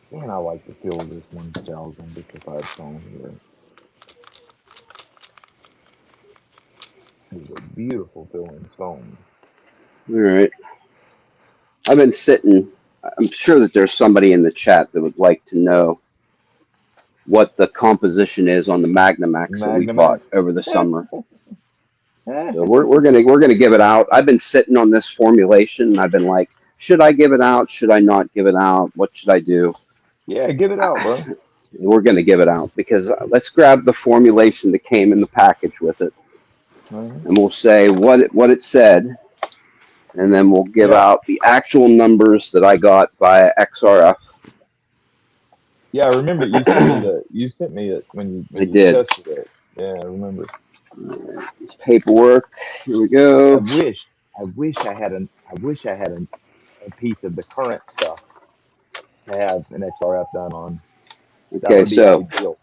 B: Man, I like the feel of this 1000 55 stone here. It's a beautiful feeling stone.
A: All right. I've been sitting. I'm sure that there's somebody in the chat that would like to know what the composition is on the Magnamax that we bought
B: Magnamax.
A: over the summer. So we're gonna give it out. I've been sitting on this formulation. And I've been like, should I give it out? Should I not give it out? What should I do?
B: Yeah, give it out, bro.
A: We're gonna give it out because let's grab the formulation that came in the package with it, and we'll say what it said, and then we'll give
B: Yeah.
A: out the actual numbers that I got via XRF.
B: Yeah, I remember you sent me it when
A: I
B: you
A: did.
B: tested it. Yeah, I remember.
A: Paperwork. Here we go.
B: I wish I had a piece of the current stuff to have an XRF done on. That
A: Okay,
B: would be
A: so
B: ideal.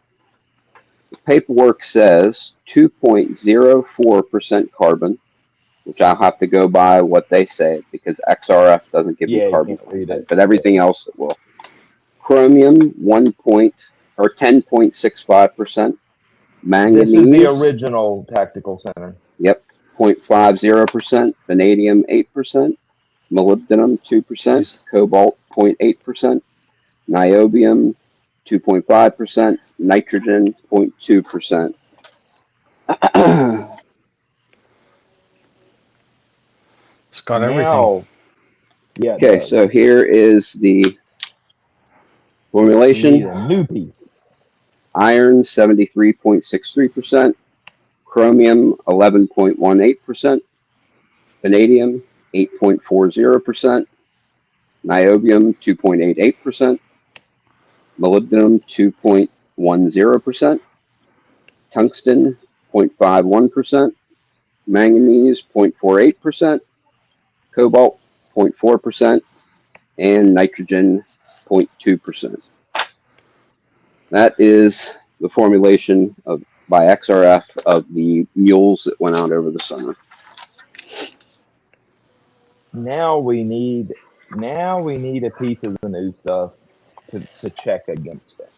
A: the paperwork says 2.04% carbon, which I'll have to go by what they say because XRF doesn't give me
B: Yeah, you
A: carbon
B: can't read
A: content,
B: it.
A: but
B: Yeah.
A: everything else it will. Chromium 10.65%.
B: This is the
A: Manganese,
B: original Tactical Center.
A: yep, 0.50%. Vanadium 8%. Molybdenum 2%. Cobalt 0.8%. Niobium 2.5%. Nitrogen 0.2%.
C: It's got everything.
B: Now, yeah, it
A: Okay,
B: does.
A: so here is the
B: We need
A: formulation.
B: a new piece.
A: Iron 73.63%, chromium 11.18%, vanadium 8.40%, niobium 2.88%, molybdenum 2.10%, tungsten 0.51%, manganese 0.48%, cobalt 0.4%, and nitrogen 0.2%. That is the formulation by XRF of the mules that went out over the summer.
B: Now we need a piece of the new stuff to check against it.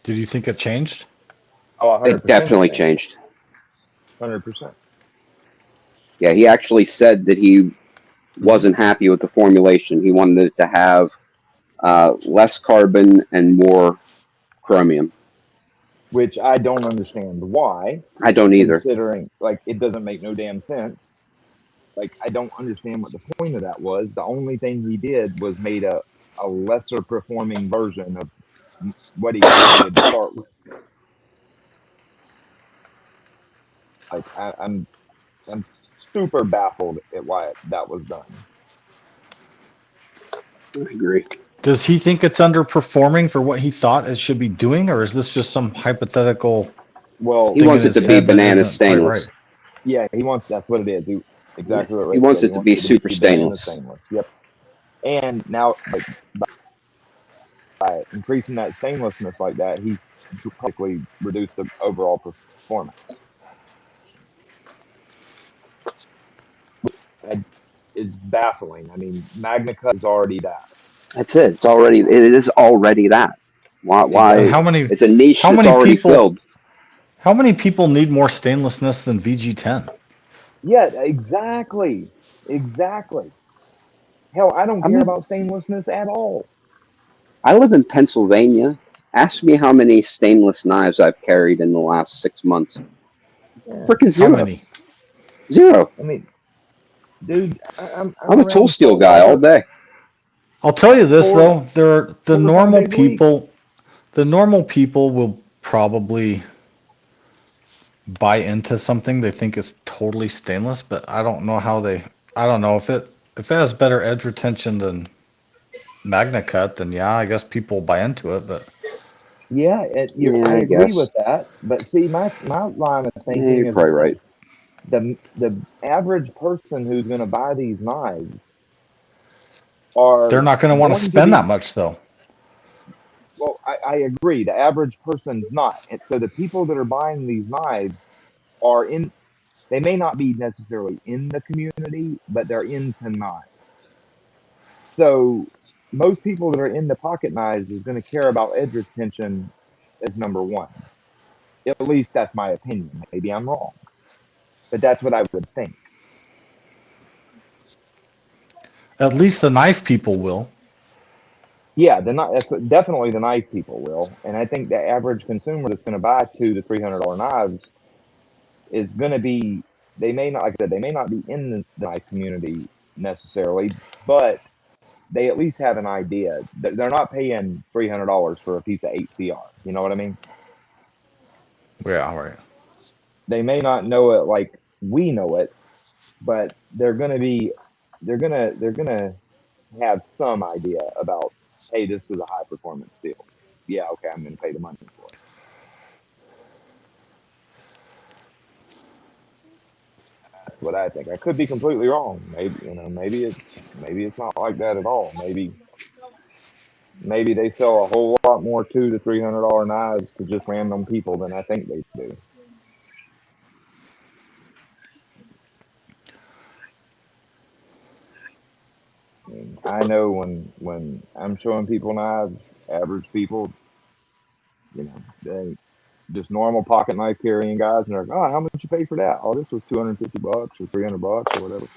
C: Did you think it changed?
B: Oh,
A: It
B: 100% it
A: definitely
B: changed.
A: changed.
B: 100%.
A: Yeah, he actually said that he wasn't happy with the formulation. He wanted it to have less carbon and more chromium.
B: Which I don't understand why,
A: I don't either.
B: considering like it doesn't make no damn sense. Like I don't understand what the point of that was. The only thing he did was made a lesser performing version of what he created to start with. Like I'm super baffled at why that was done.
A: I agree.
C: Does he think it's underperforming for what he thought it should be doing, or is this just some hypothetical
B: Well,
A: He
C: thing in
A: wants it
C: his
A: to be
C: head that
A: banana
C: isn't quite right?
A: stainless.
B: yeah, he wants. That's what it is.
A: Yeah.
B: Exactly what
A: He
B: Rick
A: wants
B: said. He
A: it to
B: wants
A: be
B: it to
A: super
B: be banana
A: stainless.
B: stainless. Yep. And now, by increasing that stainlessness like that, he's drastically reduced the overall performance. That is baffling. I mean, Magna Cut is already that.
A: That's it. It's already. It is already that. Why?
C: And
A: Why?
B: Exactly.
A: It's a niche
C: how
A: that's
C: many
A: already
C: people,
A: filled.
C: how many people need more stainlessness than VG10?
B: Yeah, exactly. Exactly. Hell, I don't
A: I
B: care
A: live.
B: about stainlessness at all.
A: I live in Pennsylvania. Ask me how many stainless knives I've carried in the last 6 months.
B: Yeah.
A: Freaking
C: How
A: zero.
C: many?
A: Zero.
B: I mean, dude, I'm
A: I'm a tool
B: around
A: steel
B: salt
A: guy all
B: water
A: day.
C: I'll tell you this
B: four
C: though, there are the
B: 4 or 5
C: normal
B: days a week.
C: people. The normal people will probably buy into something they think is totally stainless, but I don't know how they. I don't know if it has better edge retention than Magna Cut, then yeah, I guess people buy into it. But
B: Yeah,
A: Yeah,
B: I
A: I
B: agree
A: guess.
B: with that. But see, my line of
A: Yeah,
B: thinking
A: you're
B: is
A: probably right.
B: this: the average person who's going to buy these knives
C: they're
B: are
C: not going to want to
B: going to
C: spend that
B: be,
C: much though.
B: well, I agree. The average person's not. And so the people that are buying these knives are in. They may not be necessarily in the community, but they're into knives. So most people that are into pocket knives is going to care about edge retention as number one. At least that's my opinion. Maybe I'm wrong, but that's what I would think.
C: At least the knife people will.
B: Yeah, that's definitely the knife people will, and I think the average consumer that's going to buy $200 to $300 knives is going to be. They may not, like I said, they may not be in the knife community necessarily, but they at least have an idea. They're not paying $300 for a piece of 8CR. You know what I mean?
C: Yeah, right.
B: They may not know it like we know it, but they're gonna have some idea about, hey, this is a high performance steel. Yeah, okay, I'm gonna pay the money for it. That's what I think. I could be completely wrong. Maybe it's not like that at all. Maybe they sell a whole lot more $200 to $300 knives to just random people than I think they do. I mean, I know when I'm showing people knives, average people, they just normal pocket knife carrying guys, and they're like, oh, how much you pay for that? Oh, this was $250 or $300 or whatever.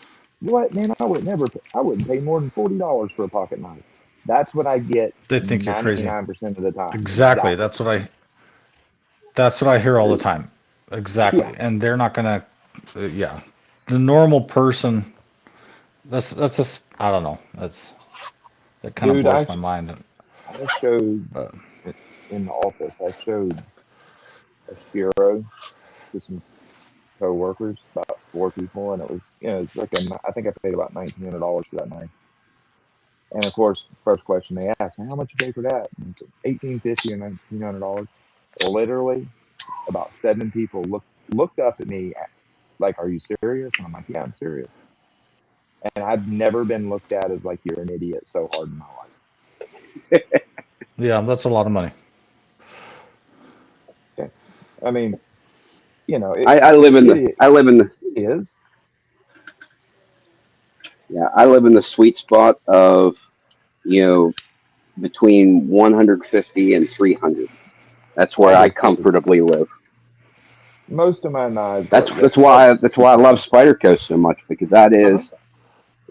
B: What, man? I wouldn't pay more than $40 for a pocket knife. That's what I get
C: They think you're crazy.
B: 99% of the time.
C: Exactly.
B: Exactly.
C: That's what I hear all the time.
B: Yeah,
C: Exactly. And they're not going to yeah. The normal person that's just I don't know. It kind of
B: dude,
C: blows my mind.
B: I showed
C: But
B: in the office. I showed a Shiro to some coworkers, about four people, and it was it's like I think I paid about $1,900 for that knife. And of course, first question they asked me, how much you pay for that? And I said, $1,850 or $1,900. Literally, about seven people looked up at me like, "Are you serious?" And I'm like, "Yeah, I'm serious." And I've never been looked at as like you're an idiot so hard in my life.
C: yeah, that's a lot of money.
B: Okay? I mean,
A: I live in the.
B: it,
A: I live in the.
B: it is.
A: Yeah, I live in the sweet spot of you know between 150 and 300. That's where
B: I
A: I
B: do too.
A: comfortably live.
B: Most of my knives,
A: That's
B: like
A: that's why
B: that's
A: that's why I love Spyderco so much because that
B: uh-huh,
A: is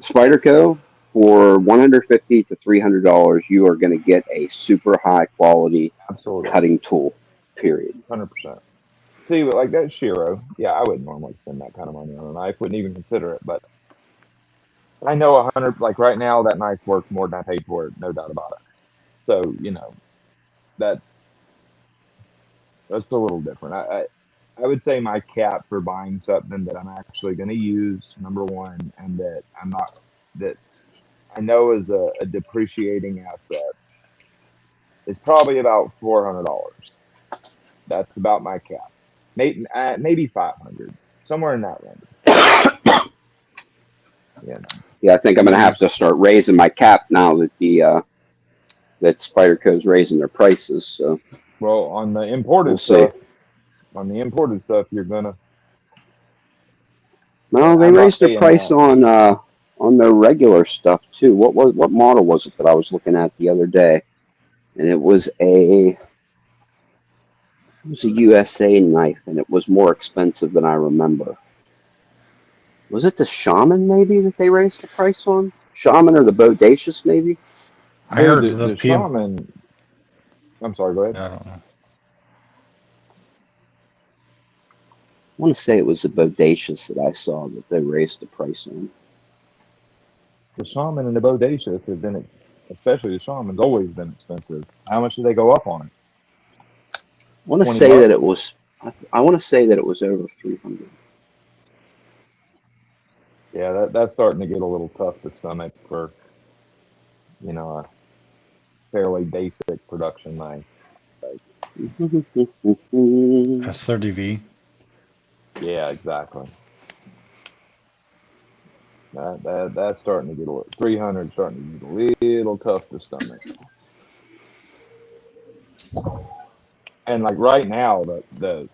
A: Spyderco for 150 to $300. You are going to get a super high quality
B: absolutely,
A: cutting tool. Period.
B: 100%. See, but like that Shiro, yeah, I wouldn't normally spend that kind of money on a knife. Wouldn't even consider it, but I know 100. Like right now, that knife's worth more than I paid for it, no doubt about it. So that that's a little different. I would say my cap for buying something that I'm actually going to use, number one, and that I'm not that I know is a depreciating asset is probably about $400. That's about my cap. Maybe 500, somewhere in that range. Yeah.
A: Yeah, I think I'm gonna have to start raising my cap now that that Spyderco's raising their prices. So
B: Well, on the imported
A: we'll see.
B: stuff, you're gonna.
A: No, they
B: I'm not
A: raised their
B: paying
A: price
B: that.
A: on their regular stuff too. What model was it that I was looking at the other day? And it was a USA knife, and it was more expensive than I remember. Was it the Shaman maybe that they raised the price on? Shaman or the Bodacious maybe?
C: I heard the
B: The
C: PM.
B: Shaman. I'm sorry. Go ahead.
C: I don't know.
A: I want to say it was the Bodacious that I saw that they raised the price on.
B: The Shaman and the Bodacious have been, especially the Shaman's, always been expensive. How much did they go up on it?
A: I want to
B: 20
A: say that
B: bucks.
A: it was. I want to say that it was over 300.
B: Yeah, that's starting to get a little tough to stomach for a fairly basic production knife.
C: S30V.
B: Yeah, exactly. That's starting to get a little 300, starting to get a little tough to stomach. And like right now, the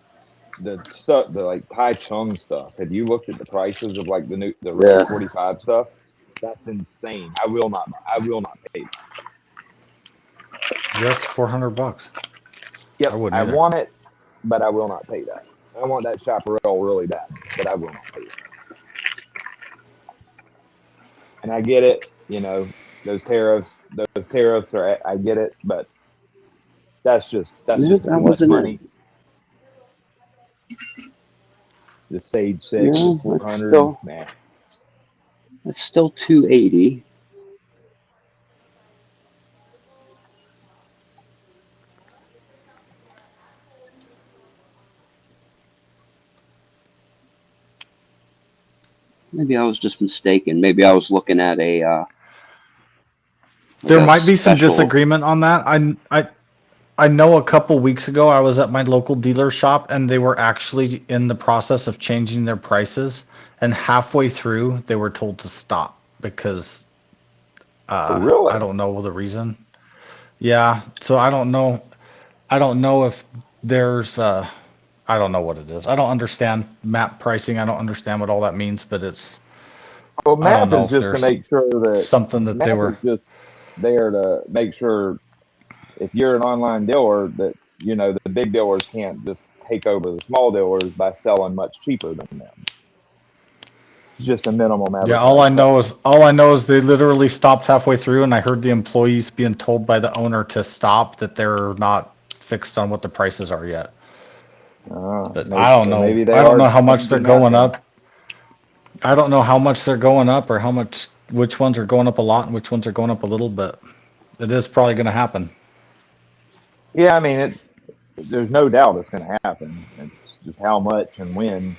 B: stuff, the like Tai Chung stuff. Have you looked at the prices of like the
A: Yeah.
B: Ray 45 stuff? That's insane. I will not pay that.
C: That's $400. I
B: Yep,
C: wouldn't
B: I
C: either.
B: want it, but I will not pay that. I want that chaparral really bad, but I will not pay that. And I get it, those tariffs are, I get it, but that's
A: No,
B: just too
A: that
B: much
A: wasn't it.
B: money. The Sage 6 is
A: No,
B: 400, man.
A: that's still 280. Maybe I was just mistaken. Maybe I was looking at like
C: There
A: a
C: might be some
A: special.
C: disagreement on that. I know a couple weeks ago I was at my local dealer shop and they were actually in the process of changing their prices, and halfway through they were told to stop because I
B: Really?
C: don't know the reason. Yeah, so I don't know. I don't know if there's I don't know what it is. I don't understand map pricing. I don't understand what all that means, but
B: Well,
C: I don't
B: MAP
C: know
B: is
C: if
B: just to
C: there's
B: make sure that
C: something that they
B: MAP
C: were.
B: is just there to make sure if you're an online dealer that the big dealers can't just take over the small dealers by selling much cheaper than them. It's just a minimum
C: Yeah,
B: advertising.
C: all I know is they literally stopped halfway through, and I heard the employees being told by the owner to stop, that they're not fixed on what the prices are yet. But
B: Maybe, or maybe they
C: I don't
B: are
C: know how much they're
B: changing
C: going
B: nothing.
C: up. I don't know how much they're going up or how much which ones are going up a lot and which ones are going up a little, but it is probably going to happen.
B: Yeah, I mean, there's no doubt it's going to happen. It's just how much and when.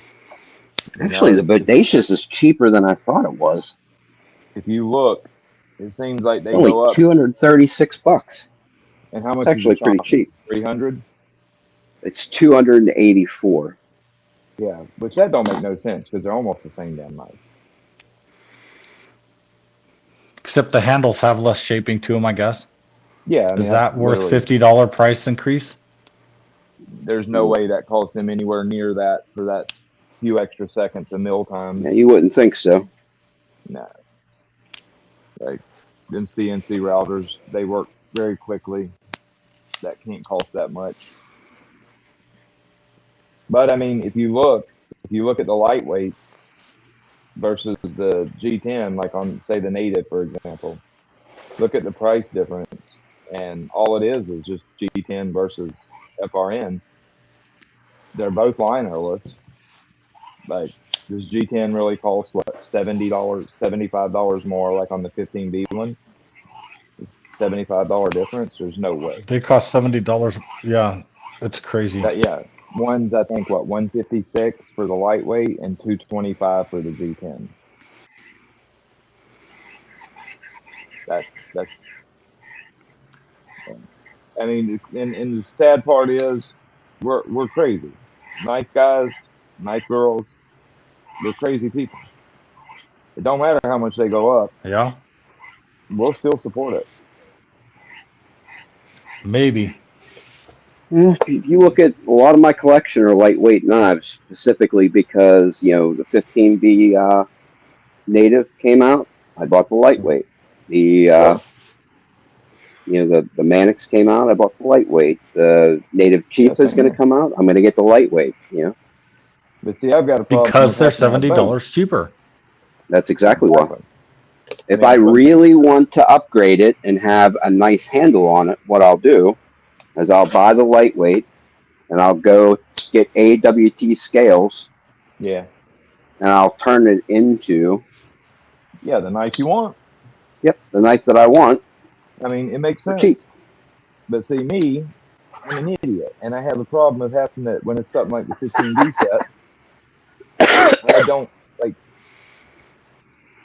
A: Actually, the Bodacious is cheaper than I thought it was.
B: If you look, it seems like
A: It's
B: they
A: only
B: go up.
A: $236.
B: And how
A: It's
B: much is the
A: actually pretty
B: Shaman?
A: cheap.
B: 300?
A: It's 284.
B: Yeah, which that don't make no sense because they're almost the same damn knife.
C: Except the handles have less shaping to them, I guess.
B: Yeah, I mean
C: Is
B: that's
C: that worth
B: literally.
C: $50 price increase?
B: There's no way that cost them anywhere near that for that few extra seconds of mill time.
A: Yeah, you wouldn't think so.
B: No, like them CNC routers, they work very quickly. That can't cost that much. But I mean, if you look at the lightweights versus the G10, like on say the Native, for example, look at the price difference, and all it is just G10 versus FRN. They're both linerless. Like, does G10 really cost what, $70, $75 more? Like on the 15B one, it's $75 difference. There's no way.
C: They cost $70. Yeah, it's crazy.
B: That yeah, one's I think what 156 for the lightweight and 225 for the G10. That's. I mean, and the sad part is, we're crazy. Knife guys, knife girls, we're crazy people. It don't matter how much they go up,
C: Yeah,
B: we'll still support it.
C: maybe.
A: If you look at a lot of my collection are lightweight knives, specifically because the 15B native came out. I bought the lightweight. The
B: Sure.
A: the Mannix came out. I bought the lightweight. The native
B: Yeah,
A: cheap is
B: same
A: going to
B: here.
A: come out. I'm going to get the lightweight.
B: But see, I've got a problem
C: Because
B: with
C: they're
B: having to have both.
C: $70 cheaper.
A: That's exactly why.
B: Exactly. I
A: If
B: mean,
A: I
B: that's what.
A: really want to upgrade it and have a nice handle on it, what I'll do is I'll buy the lightweight and I'll go get AWT scales
B: Yeah.
A: and I'll turn it into
B: Yeah, the knife you want.
A: the knife that I want
B: I mean, it makes
A: for cheap.
B: sense. But see, me, I'm an idiot, and I have a problem of having to when it's something like the 15B set. I don't like.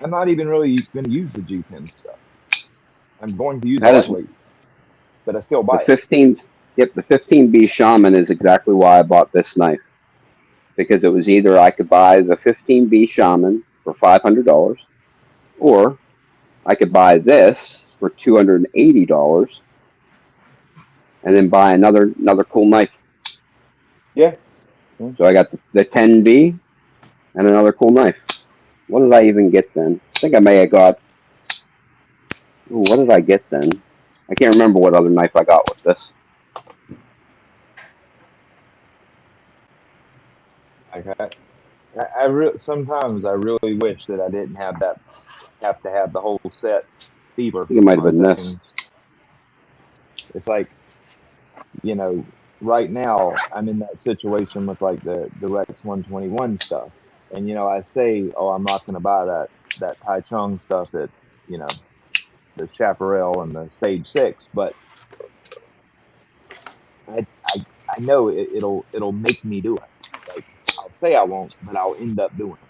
B: I'm not even really going to use the G10 stuff. I'm going to use the
A: That is
B: lightweight stuff, but I still
A: the
B: buy it.
A: 15. Yep, the 15B Shaman is exactly why I bought this knife, because it was either I could buy the 15B Shaman for $500, or I could buy this for $280, and then buy another cool knife.
B: Yeah.
A: So I got the 10B and another cool knife. What did I even get then? I think I may have got. Ooh, what did I get then? I can't remember what other knife I got with this.
B: Like sometimes I really wish that I didn't have to have the whole set fever
A: I think it might have
B: on
A: been this.
B: things. It's like, right now I'm in that situation with like the Rex 121 stuff, and I say, oh, I'm not going to buy that Tai Chung stuff at the Chaparral and the Sage 6, but I I, I know it'll make me do it. Like, I'll say I won't, but I'll end up doing it.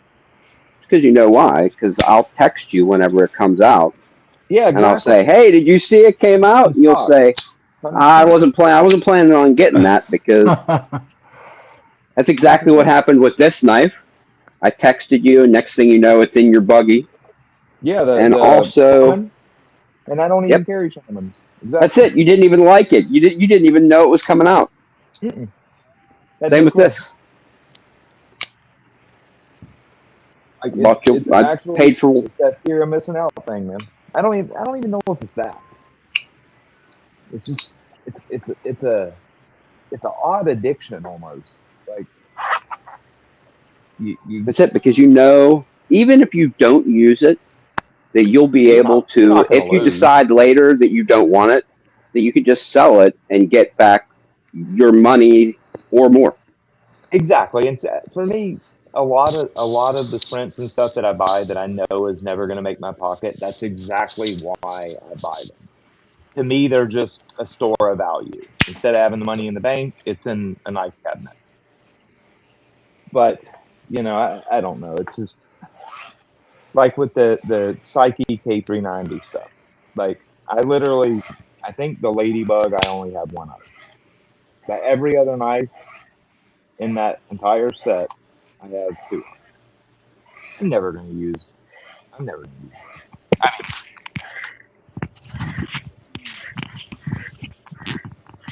A: Because you know why? Because I'll text you whenever it comes out,
B: Yeah,
A: and I'll
B: exactly.
A: say, "Hey, did you see it came out?"
B: In
A: And you'll
B: stock,
A: say, "I
B: 100%.
A: wasn't planning. I wasn't planning on getting that because that's exactly what
B: 100%.
A: happened with this knife. I texted you, and next thing you know, it's in your buggy.
B: Yeah,
A: And
B: the
A: also,
B: Shaman, and I don't even
A: yep,
B: carry Shamans.
A: that's
B: Exactly.
A: it. You didn't even like it. You didn't even know it was coming out.
B: Mm-mm. Had
A: Same
B: no
A: with
B: clue.
A: this.
B: Like,
A: Bought you.
B: it's
A: I
B: actually
A: paid for.
B: it's that fear of missing out thing, man. I don't even know if it's that. It's just it's an odd addiction almost. Like, you
A: That's it, because even if you don't use it, that you'll be able
B: you're
A: to,
B: not gonna
A: if you
B: lose.
A: decide later that you don't want it, that you could just sell it and get back your money or more.
B: Exactly. And for me, a lot of the sprints and stuff that I buy that I know is never going to make my pocket, that's exactly why I buy them. To me, they're just a store of value. Instead of having the money in the bank, it's in a knife cabinet. But I don't know. It's just like with the Psyche K390 stuff. Like, I think the Ladybug I only have one of. But every other knife in that entire set, I have two. I'm never going to use. I'm never going to use.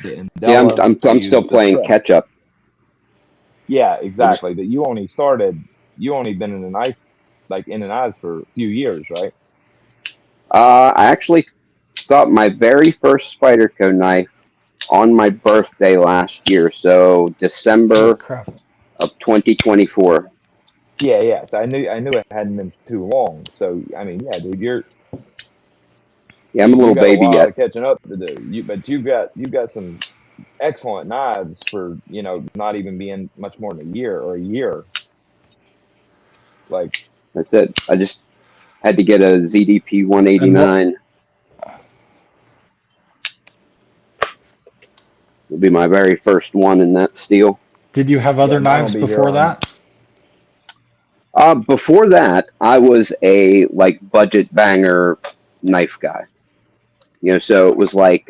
B: The
A: See, I'm
B: Indela.
A: I'm
B: I
A: I'm
B: use
A: still
B: the
A: playing
B: Strip.
A: catch up.
B: Yeah,
A: I just
B: exactly. But you only started. You only been in the knife, like in and eyes, for a few years, right?
A: I actually got my very first Spyderco knife on my birthday last year, so
C: Holy
A: December
C: crap.
A: of 2024.
B: Yeah, yeah. So I knew it hadn't been too long. So I mean, yeah, dude,
A: Yeah, I'm
B: you,
A: a
B: you
A: little
B: got a
A: baby
B: lot
A: yet.
B: of catching up to do. But you've got some excellent knives for not even being much more than a year or a year. Like,
A: That's it. I just had to get a ZDP
C: And what
A: 189. It'll be my very first one in that steel.
C: did you have
B: yeah,
C: other
B: mine will
C: knives
B: be here
C: before
B: on.
C: that?
A: Before that, I was a like budget banger knife guy. So it was like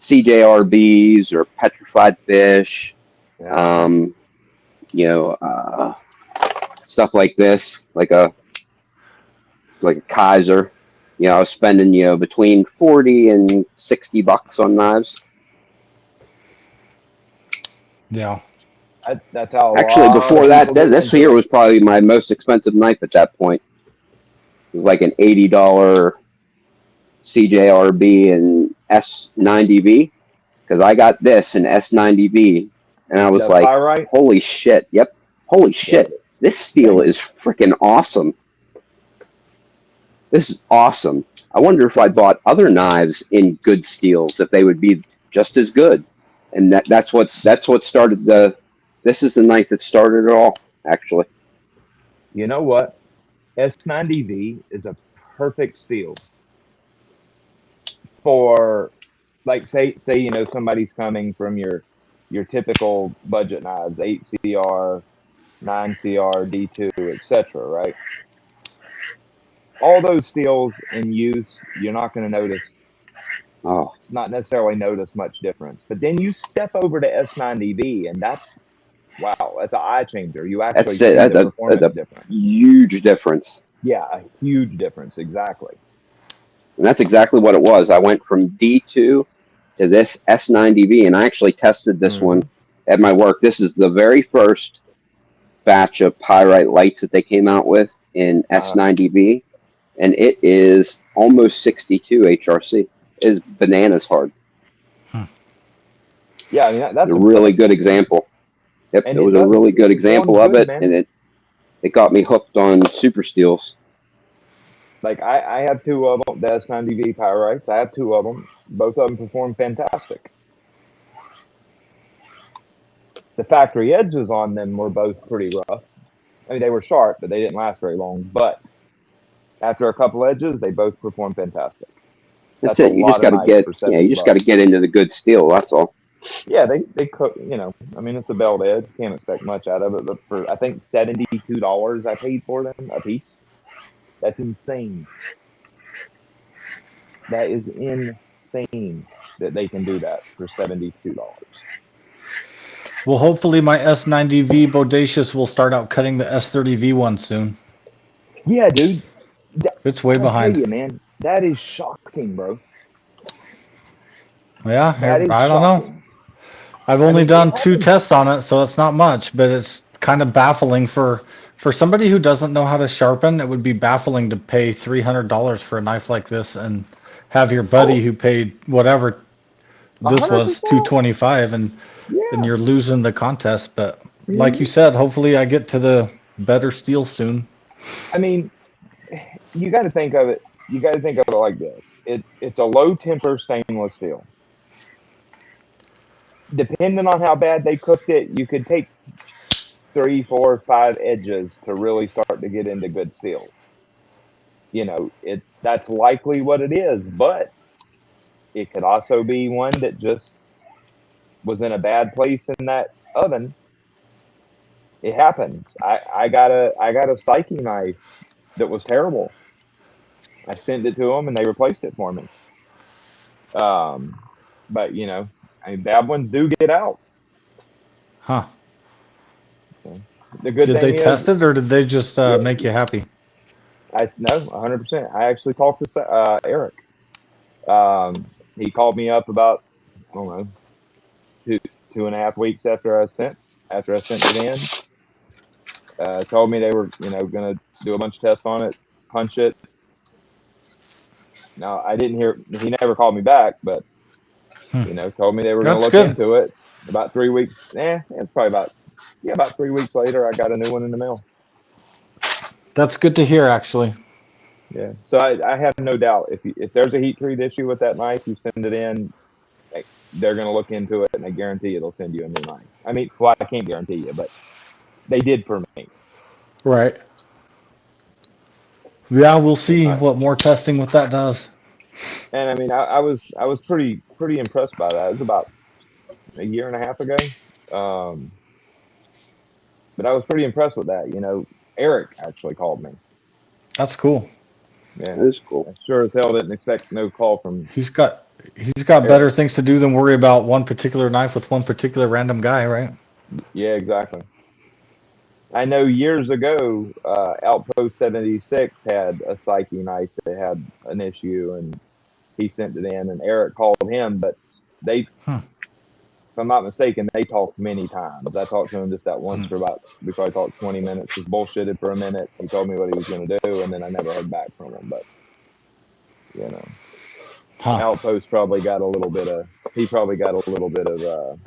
A: CJRBs or petrified fish,
B: Yeah.
A: um, stuff like this, like a Kaiser. I was spending between 40 and $60 on knives.
B: Yeah.
C: Yeah.
B: That's how a
A: Actually,
B: lot
A: before
B: of
A: that,
B: people get
A: this
B: into
A: here
B: it.
A: was probably my most expensive knife at that point. It was like an $80 CJRB and S90V because I got this in S90V and I was
B: The
A: like,
B: pyrite.
A: holy shit! Yep, holy
B: Yeah.
A: shit! This
B: Yeah.
A: steel is freaking awesome. This is awesome. I wonder if I bought other knives in good steels, if they would be just as good. And that's what started the. This is the knife that started it all, actually.
B: You know what? S90V is a perfect steel for, like, say somebody's coming from your typical budget knives, 8CR, 9CR, D2, etc., right? All those steels in use, you're not going to
A: Oh,
B: not necessarily notice much difference. But then you step over to S90V, and wow, that's an eye changer. You
A: that's
B: actually
A: it.
B: see the
A: That's
B: performance
A: a
B: difference.
A: huge difference.
B: Yeah, a huge difference. Exactly.
A: And that's exactly what it was. I went from D2 to this S90V, and I actually tested this one
B: Hmm.
A: at my work. This is the very first batch of pyrite lights that they came out with in
B: Uh,
A: S90V, and it is almost 62 HRC. It is bananas hard.
C: Hmm.
B: yeah, I mean
A: A
B: that's
A: really good
B: impressive, man.
A: example. Yep,
B: And
A: it was a really good
B: it performs
A: example of
B: good,
A: it,
B: man.
A: and it got me hooked on super steels.
B: Like I have two of them, the S90V pyrites. I have two of them. Both of them perform fantastic. The factory edges on them were both pretty rough. I mean, they were sharp, but they didn't last very long. But after a couple edges, they both perform fantastic.
A: That's
B: That's a
A: it. You just
B: lot
A: got
B: of
A: to
B: nice
A: get,
B: for
A: you
B: 70
A: just got to
B: bucks.
A: get into the good steel. That's all.
B: Yeah, they cook. I mean, it's a belt edge. Can't expect much out of it. But for I think $72, I paid for them a piece. That's insane. That is insane that they can do that for $72.
C: Well, hopefully my S90V Bodacious will start out cutting the S30V one soon.
B: Yeah, dude.
C: It's way
B: I tell
C: behind.
B: you, man, that is shocking, bro.
C: Yeah,
B: That is
C: I don't know.
B: shocking.
C: I've
B: I
C: only
B: mean, it
C: done two
B: happens.
C: tests on it, so it's not much, but it's kind of baffling for somebody who doesn't know how to sharpen. It would be baffling to pay $300 for a knife like this and have your buddy
B: Oh,
C: who paid whatever this was
B: 100%.
C: 225 and
B: Yeah.
C: you're losing the contest. But like you
B: Hmm.
C: said, hopefully I get to the better steel soon.
B: I mean, you got to think of it. You got to think of it like this. It's a low temper stainless steel. Depending on how bad they cooked it, you could take three, four, five edges to really start to get into good steel. That's likely what it is, but it could also be one that just was in a bad place in that oven. It happens. I got a Psyche knife that was terrible. I sent it to them and they replaced it for me. Um, but I mean, bad ones do get out.
C: Huh.
B: So the good
C: Did they
B: thing is,
C: test it or did they just
B: yeah,
C: make you happy?
B: I no, 100%. I actually talked to Eric. He called me up about, I don't know, 2.5 weeks after I sent it in. Told me they were gonna do a bunch of tests on it, punch it. Now I didn't hear. He never called me back, but
C: Hmm.
B: told me they were gonna
C: That's
B: look
C: good.
B: into it. About 3 weeks. It's probably about 3 weeks later. I got a new one in the mail.
C: That's good to hear, actually.
B: Yeah. So I have no doubt if there's a heat treat issue with that knife, you send it in. They're going to look into it, and I guarantee it'll send you a new knife. I mean, well, I can't guarantee you, but they did for me.
C: Right. Yeah, we'll see
B: Uh,
C: what more testing with that does.
B: and I mean, I was pretty impressed by that. It was about a year and a half ago, um, but I was pretty impressed with that. Eric actually called me.
C: That's cool.
B: Yeah,
A: That is cool.
B: I sure as hell didn't expect no call from
C: He's got better
B: Eric.
C: things to do than worry about one particular knife with one particular random guy, right?
B: Yeah, exactly. I know years ago, Outpost 76 had a Psyche knife that had an issue, and he sent it in, and Eric called him, but they, if
C: Hmm.
B: I'm not mistaken, they talked many times. I talked to him just that once
C: Hmm.
B: for we probably talked 20 minutes, just bullshitted for a minute. He told me what he was going to do, and then I never heard back from him. But, you know,
C: Huh.
B: Outpost probably got a little bit of, he probably got a little bit of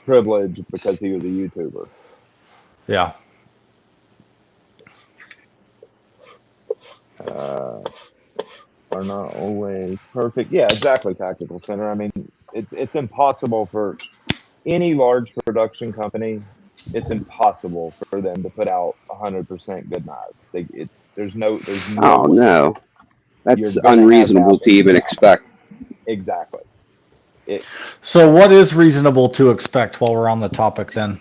B: privilege because he was a YouTuber.
C: Yeah.
B: Uh, are not always perfect. Yeah, exactly. Tactical Center. I mean, it's impossible for any large production company. It's impossible for them to put out 100% good knives. There's no
A: Oh
B: way.
A: no,
B: You're
A: that's
B: gonna have
A: unreasonable to
B: albums
A: even
B: drop.
A: expect.
B: Exactly. It
C: So what is reasonable to expect while we're on the topic then?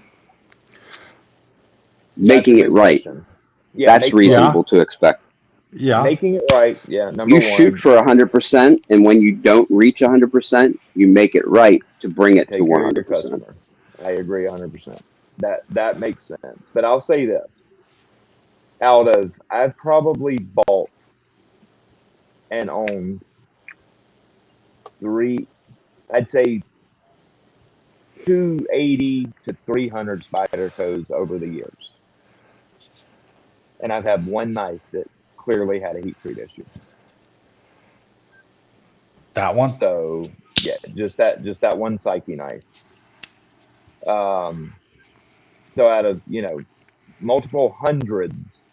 B: that's a
A: Making it
B: good
A: right.
B: question. Yeah,
A: That's
B: make right.
C: Yeah.
A: reasonable to expect.
C: Yeah.
B: Making it right. Yeah, number
A: You shoot
B: one.
A: for 100%, and when you don't reach 100%, you make it right to bring it to
B: Take care of your
A: 100%.
B: customer. I agree 100%. That makes sense. But I'll say this: I've probably bought and owned three, I'd say 280 to 300 Spydercos over the years, and I've had one knife that clearly had a heat treat issue.
C: That one?
B: So yeah, just that one Psyche knife. Um, so out of multiple hundreds,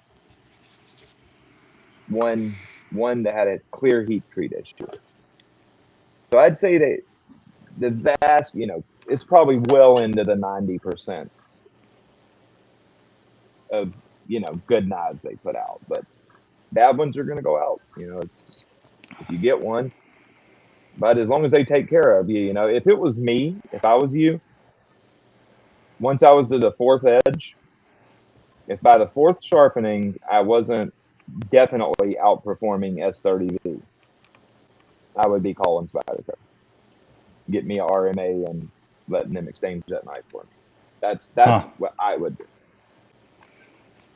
B: one that had a clear heat treat issue. So I'd say that the vast, it's probably well into the 90% of good knives they put out, but bad ones are going to go out. If you get one, but as long as they take care of you, if it was me, if I was you, once I was to the fourth edge, if by the fourth sharpening I wasn't definitely outperforming S30V, I would be calling Spyderco. Get me a RMA and letting them exchange that knife for me. That's
C: Huh.
B: what I would do.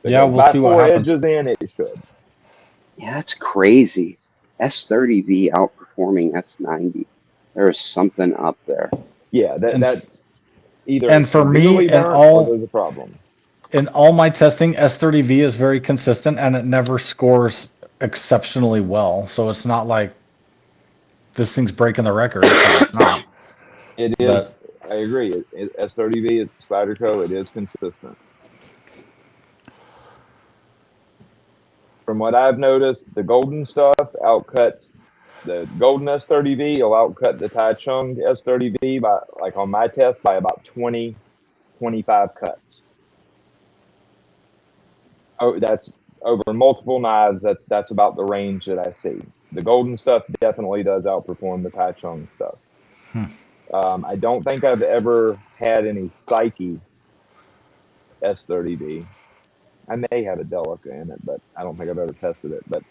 C: Yeah,
B: Because
C: we'll
B: by
C: see what
B: four
C: happens.
B: edges in, it should.
A: Yeah, that's crazy. S30V outperforming S90. There is something up there.
B: Yeah,
C: And
B: that's either
C: and
B: it's
C: for me
B: severely burnt or there's a problem.
C: in all my testing, S30V is very consistent and it never scores exceptionally well. So it's not like this thing's breaking the record because it's not.
B: It
C: But
B: is. I agree. S30V at Spyderco, it is consistent. From what I've noticed, the golden stuff outcuts the golden S30V will outcut the Tai Chung S30V by, like on my test, by about 20, 25 cuts. Oh, that's over multiple knives. That's about the range that I see. The golden stuff definitely does outperform the Tai Chung stuff.
C: hmm.
B: I don't think I've ever had any Psyche S30V. I may have a Delica in it, but I don't think I've ever tested it. But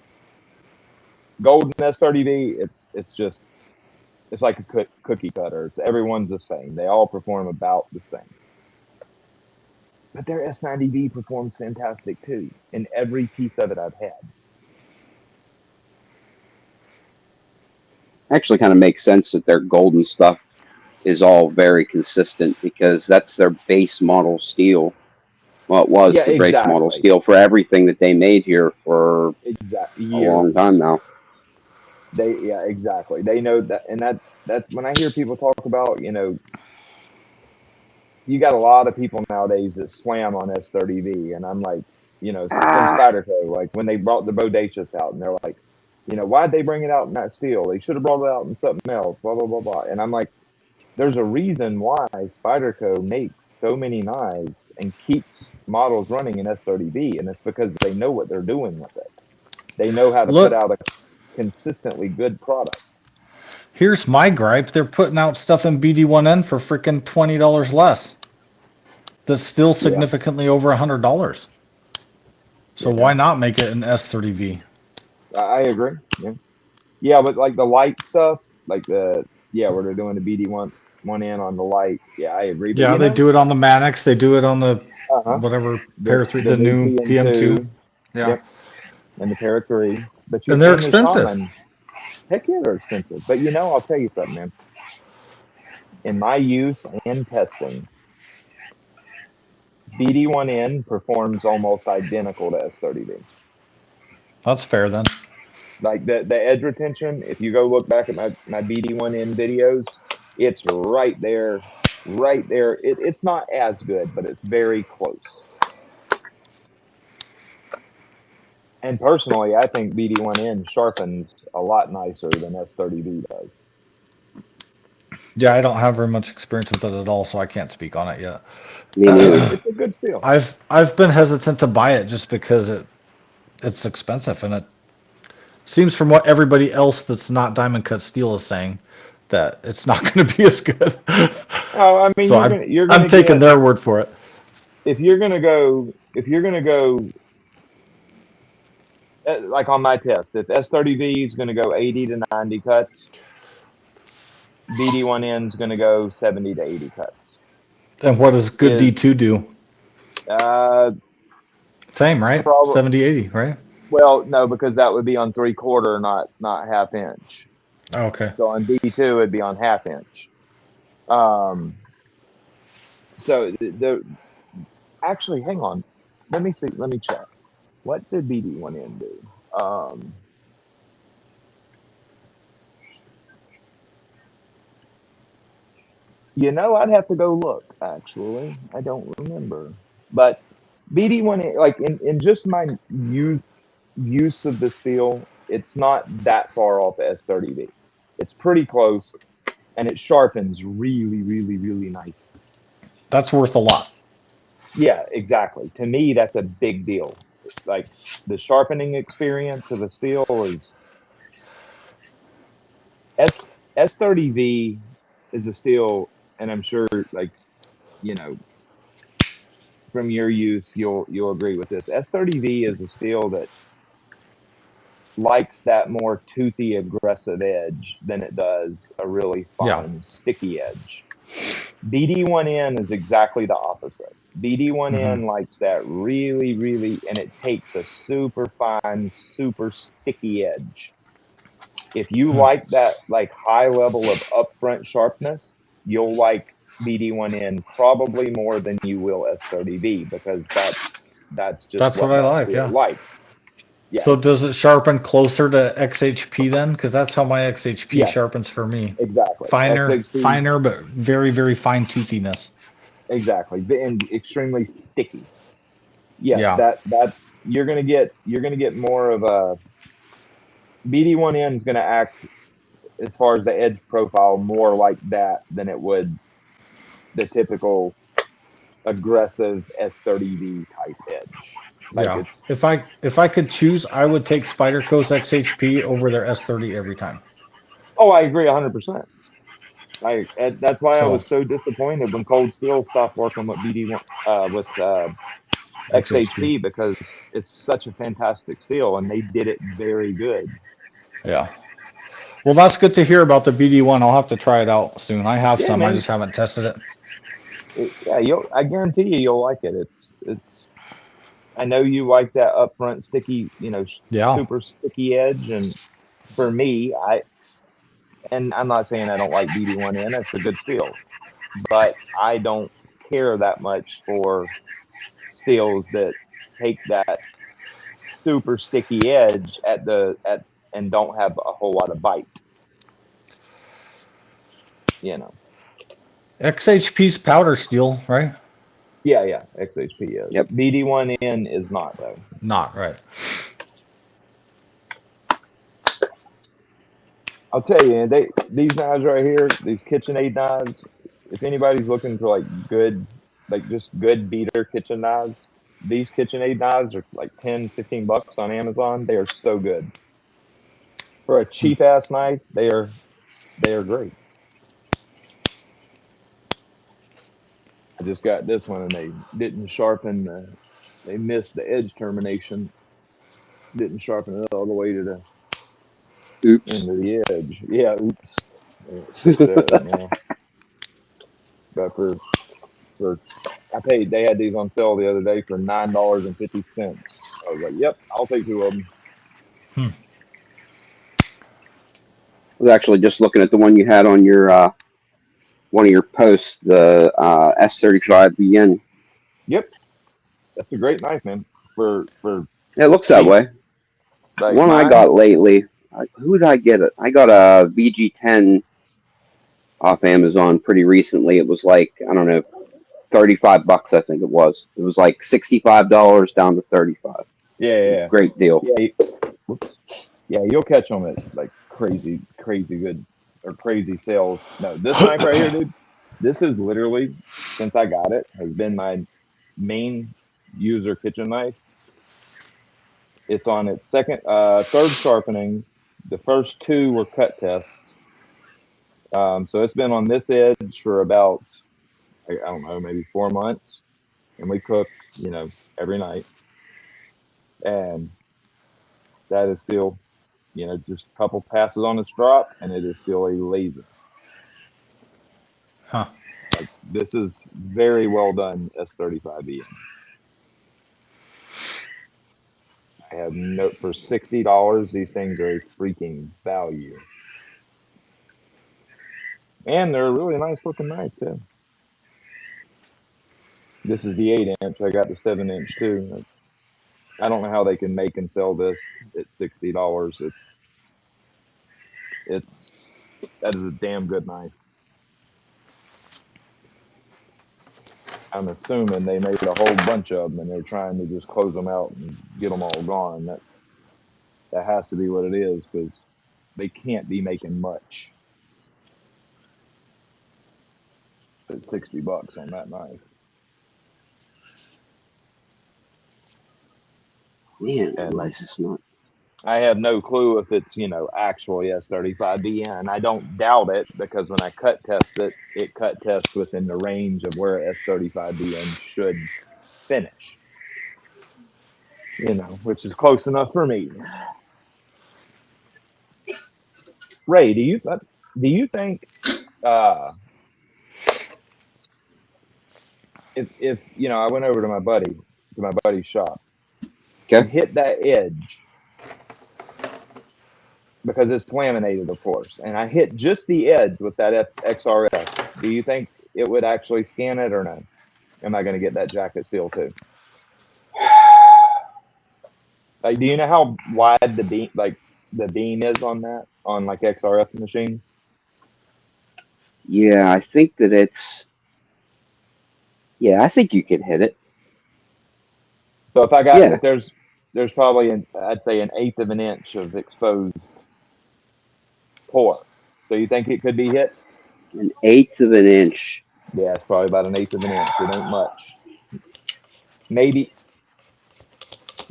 B: golden S30V, it's like a cookie cutter. Everyone's the same. They all perform about the same. But their S90V performs fantastic too in every piece of it I've had.
A: Actually, kind of makes sense that their golden stuff is all very consistent because that's their base model steel. Well, it was
B: Yeah,
A: the base model
B: exactly.
A: steel for everything that they made here for
B: Exactly.
A: a long time
B: Years.
A: now.
B: Yeah, exactly. They know that, and that when I hear people talk about, you got a lot of people nowadays that slam on S30V, and I'm like, from
A: Ah,
B: Spyderco, like when they brought the Bodacious out, and they're like, why'd they bring it out in that steel? They should have brought it out in something else. Blah blah blah blah. And I'm like, there's a reason why Spyderco makes so many knives and keeps models running in S30V, and it's because they know what they're doing with it. They know how to put
C: Look,
B: out a consistently good product.
C: here's my gripe. They're putting out stuff in BD1N for freaking $20 less. That's still
B: Yeah,
C: significantly over $100. So why
B: yeah.
C: not make it an S30V?
B: I agree. Yeah, yeah, but like the light stuff, like where they're doing the BD one in on the light. Yeah, I agree. But
C: Yeah, they do it on the Mannix. They do it on the
B: uh-huh,
C: whatever Pair 3,
B: the
C: the
B: new
C: new PM2.
B: PM2,
C: Yeah,
B: yep, and the Para 3. But
C: and they're
B: and the
C: expensive.
B: Shaman, heck yeah, they're expensive. But I'll tell you something, man. In my use and testing, BD1N performs almost identical to S30V.
C: That's fair then.
B: Like the edge retention, if you go look back at my BD1N videos, it's right there, right there. It's not as good, but it's very close. And personally, I think BD1N sharpens a lot nicer than S30V does.
C: Yeah, I don't have very much experience with it at all, so I can't speak on it yet.
A: Me neither.
B: It's a good steel.
C: I've been hesitant to buy it just because it's expensive, and it seems from what everybody else that's not diamond cut steel is saying that it's not going to be as good.
B: Oh, I mean,
C: So
B: you're
C: I'm
B: gonna
C: taking
B: get
C: their word for it.
B: if you're gonna go like on my test, if S30V is gonna go 80 to 90 cuts, BD1N is gonna go 70 to 80 cuts.
C: And what does good
B: Is
C: D2 do?
B: uh
C: Same, right?
B: probably
C: 70, 80, right?
B: well no, because that would be on 3/4, not half inch.
C: Okay.
B: So on D2 it'd be on half inch. Um, so actually, hang on, let me see, let me check. What did BD1N do? I'd have to go look. Actually, I don't remember. But BD1, like in just my use of the steel, it's not that far off S30V. It's pretty close, and it sharpens really, really, really nice.
C: That's worth a lot.
B: Yeah, exactly. To me, that's a big deal. Like the sharpening experience of a steel is S S30V is a steel, and I'm sure like you know from your use you'll agree with this. S30V is a steel that likes that more toothy aggressive edge than it does a really
C: Yeah.
B: fine sticky edge. BD1N is exactly the opposite.
C: Hmm.
B: BD1N likes that really, really, and it takes a super fine, super sticky edge. If you
C: Hmm.
B: like that like high level of upfront sharpness, you'll like BD1N probably more than you will S30V because that's just
C: That's what
B: what
C: I
B: that
C: like,
B: steel
C: yeah.
B: likes. Yeah.
C: So does it sharpen closer to XHP then? Because that's how my XHP
B: Yes.
C: sharpens for me.
B: Exactly.
C: Finer,
B: XHP.
C: finer, but very, very fine toothiness.
B: Exactly. And extremely sticky. Yes.
C: Yeah.
B: That's you're gonna get more of a BD1N is gonna act as far as the edge profile more like that than it would the typical aggressive S30V type edge. Like
C: Yeah.
B: it's
C: If I could choose, I would take Spyderco's XHP over their S30 every time.
B: oh, I agree 100%. And that's why I
C: So
B: was so disappointed when Cold Steel stopped working with BD1 with
C: XHP.
B: XHP because it's such a fantastic steel and they did it very good.
C: Yeah. Well, that's good to hear about the BD1. I'll have to try it out soon. I have
B: Yeah,
C: some. I
B: man.
C: just haven't tested it.
B: Yeah, I guarantee you'll like it. It's I know you like that upfront sticky,
C: Yeah.
B: super sticky edge, and for me, and I'm not saying I don't like BD1N. It's a good steel, but I don't care that much for steels that take that super sticky edge at and don't have a whole lot of bite. You know.
C: XHP's powder steel, right?
B: Yeah, yeah. XHP is.
A: Yep.
B: BD1N is not though.
C: Not right.
B: I'll tell you, these knives right here, these KitchenAid knives. If anybody's looking for like good, like just good beater kitchen knives, these KitchenAid knives are like 10, $15 on Amazon. They are so good for a cheap ass knife. They are great. I just got this one and they didn't sharpen the, they missed the edge termination. Didn't sharpen it all the way to the
A: Oops.
B: into the edge. Yeah, oops. Fix that right now. But for I paid. They had these on sale the other day for $9.50. I was like, "Yep, I'll take two of them."
C: Hmm.
A: I was actually just looking at the one you had on your one of your posts, the S35BN.
B: Yep, that's a great knife, man. For
A: It looks that
B: cheap,
A: way. The
B: like
A: one I
B: mine.
A: got lately, who did I get it? I got a VG10 off Amazon pretty recently. It was like, I don't know, 35 bucks, I think it was. It was like $65 down to 35.
B: Yeah, yeah,
A: Great deal.
B: yeah. Whoops. Yeah, you'll catch them at like crazy, crazy good or crazy sales. No, this knife right here, dude. This is literally since I got it has been my main user kitchen knife. It's on its third sharpening. The first two were cut tests. So it's been on this edge for about, I don't know, maybe 4 months. And we cook, every night. And that is still, just a couple passes on its drop, and it is still a laser.
C: Huh.
B: Like, this is very well done S35EN. I have note for $60, these things are a freaking value. And they're a really nice looking knife, too. This is the 8 inch. I got the 7 inch too. I don't know how they can make and sell this at $60. It's that is a damn good knife. I'm assuming they made a whole bunch of them and they're trying to just close them out and get them all gone. That has to be what it is because they can't be making much at $60 on that knife.
A: Man, I
B: And
A: realize it's not.
B: I have no clue if it's, actually S35BN. I don't doubt it because when I cut test it, it cut tests within the range of where S35BN should finish, which is close enough for me. Ray, do you think uh, if I went over to my buddy's shop and
A: Okay.
B: hit that edge because it's laminated, of course, and I hit just the edge with that XRF, do you think it would actually scan it or no? Am I going to get that jacket steel too? Like, do you know how wide the beam is on that on like XRF machines?
A: Yeah, I think that it's. Yeah, I think you can hit it.
B: So
A: Yeah,
B: if there's probably I'd say an eighth of an inch of exposed pore. So you think it could be hit?
A: an eighth of an inch.
B: Yeah, it's probably about an eighth of an inch. It ain't much. Maybe,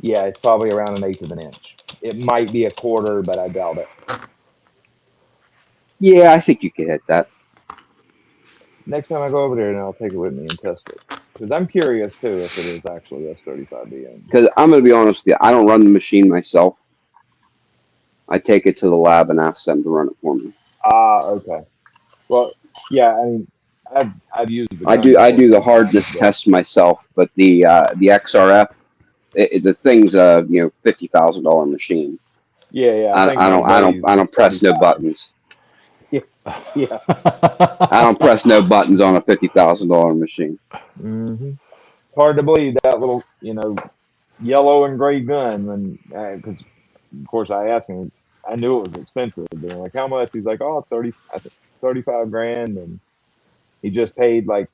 B: yeah, it's probably around an eighth of an inch. It might be a quarter, but I doubt it.
A: Yeah, I think you can hit that.
B: Next time I go over there, and I'll take it with me and test it because I'm curious too if it is actually S35BN.
A: Because I'm going to be honest with you, I don't run the machine myself. I take it to the lab and ask them to run it for me.
B: Ah, okay. Well, yeah, I mean, I've used the
A: I
B: gun
A: do I
B: before
A: do the
B: sometimes,
A: hardness
B: but
A: test myself, but the XRF, the thing's a $50,000 machine.
B: yeah, yeah, I
A: I,
B: think
A: I
B: my
A: don't I don't
B: buddy's
A: I
B: is
A: don't press no
B: 35.
A: buttons.
B: Yeah, yeah.
A: I don't press no buttons on a $50,000 machine.
B: Hard to believe that little, yellow and gray gun. When because of course I asked him, I knew it was expensive. And I'm like, how much? He's like, oh, 30, I think 35 grand, and he just paid like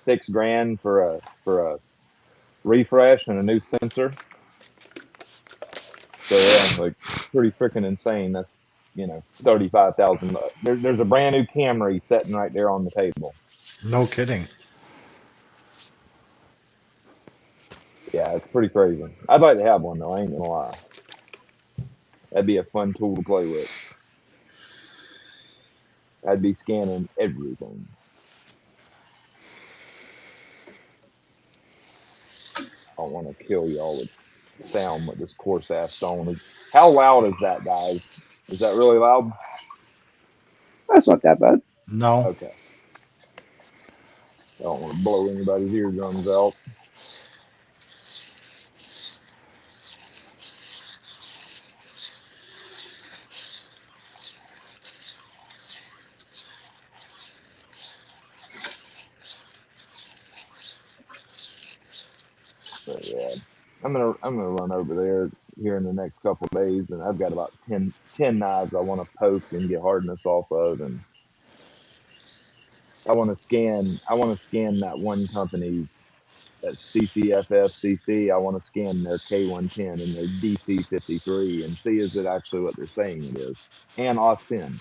B: 6 grand for a refresh and a new sensor. So yeah, like pretty freaking insane. That's 35,000. There's a brand new Camry sitting right there on the table.
C: No kidding.
B: Yeah, it's pretty crazy. I'd like to have one though. I ain't gonna lie. That'd be a fun tool to play with. I'd be scanning everything. I don't want to kill y'all with sound with this coarse ass stone. How loud is that, guys? Is that really loud?
A: That's not that bad.
C: No.
B: Okay. I don't want to blow anybody's eardrums out. But yeah, I'm gonna run over there here in the next couple of days, and I've got about 10 knives I want to poke and get hardness off of, and I want to scan that one company's that CCFFCC. I want to scan their K110 and their DC53 and see is it actually what they're saying it is, and Austin.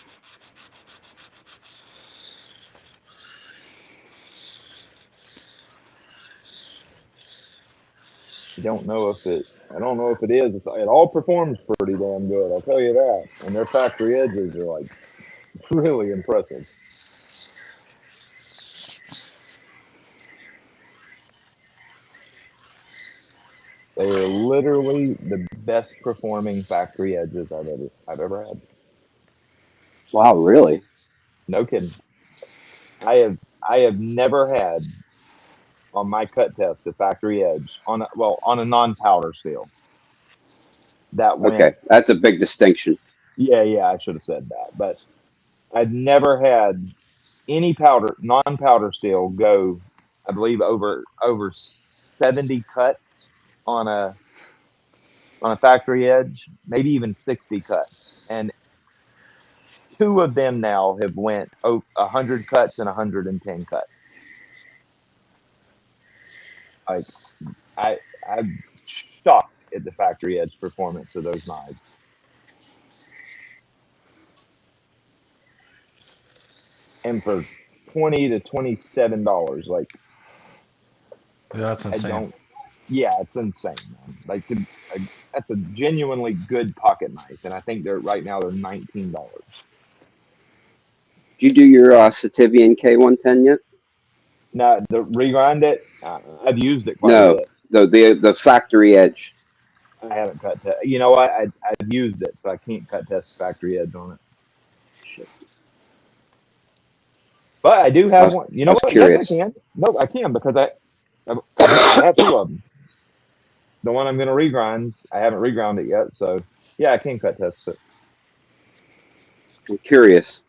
B: I don't know if it is. It all performs pretty damn good. I'll tell you that. And their factory edges are like really impressive. They are literally the best performing factory edges I've ever had.
A: Wow, really?
B: No kidding. I have never had on my cut test a factory edge on a non-powder steel that went.
A: Okay, that's a big distinction.
B: Yeah, I should have said that, but I'd never had any non-powder steel go. I believe over 70 cuts on a factory edge, maybe even 60 cuts, and two of them now have went 100 cuts and 110 cuts. Like I'm shocked at the factory edge performance of those knives. And for $20 to $27, like
C: Yeah, that's
B: I
C: insane.
B: don't. Yeah, it's insane, man. Like that's a genuinely good pocket knife, and I think they're $19.
A: Did you do your Sativian K110 yet?
B: Now the regrind it, I've used it quite a
A: No,
B: bit.
A: the factory edge.
B: I haven't cut test. You know what? I've used it, so I can't cut test factory edge on it.
A: Shit.
B: But I do
A: I
B: have
A: was,
B: one. You
A: I
B: know
A: was
B: what? Yes, I
A: curious.
B: can. No, I can because I have two of them. The one I'm going to regrind, I haven't reground it yet, so yeah, I can cut test it.
A: I'm curious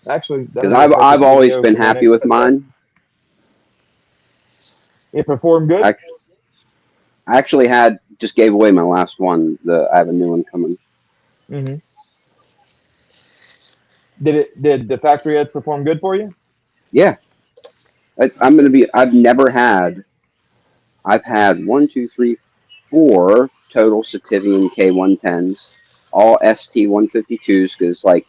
B: Actually,
A: because
B: that'll be a
A: I've
B: perfect
A: always
B: video
A: been
B: for the
A: happy
B: next
A: with
B: cut test.
A: mine.
B: It performed good.
A: I actually just gave away my last one. I have a new one coming.
B: Mm-hmm. Did the factory edge perform good for you?
A: Yeah, I'm gonna be. I've had one, two, three, four total Sativian K110s, all ST152s because like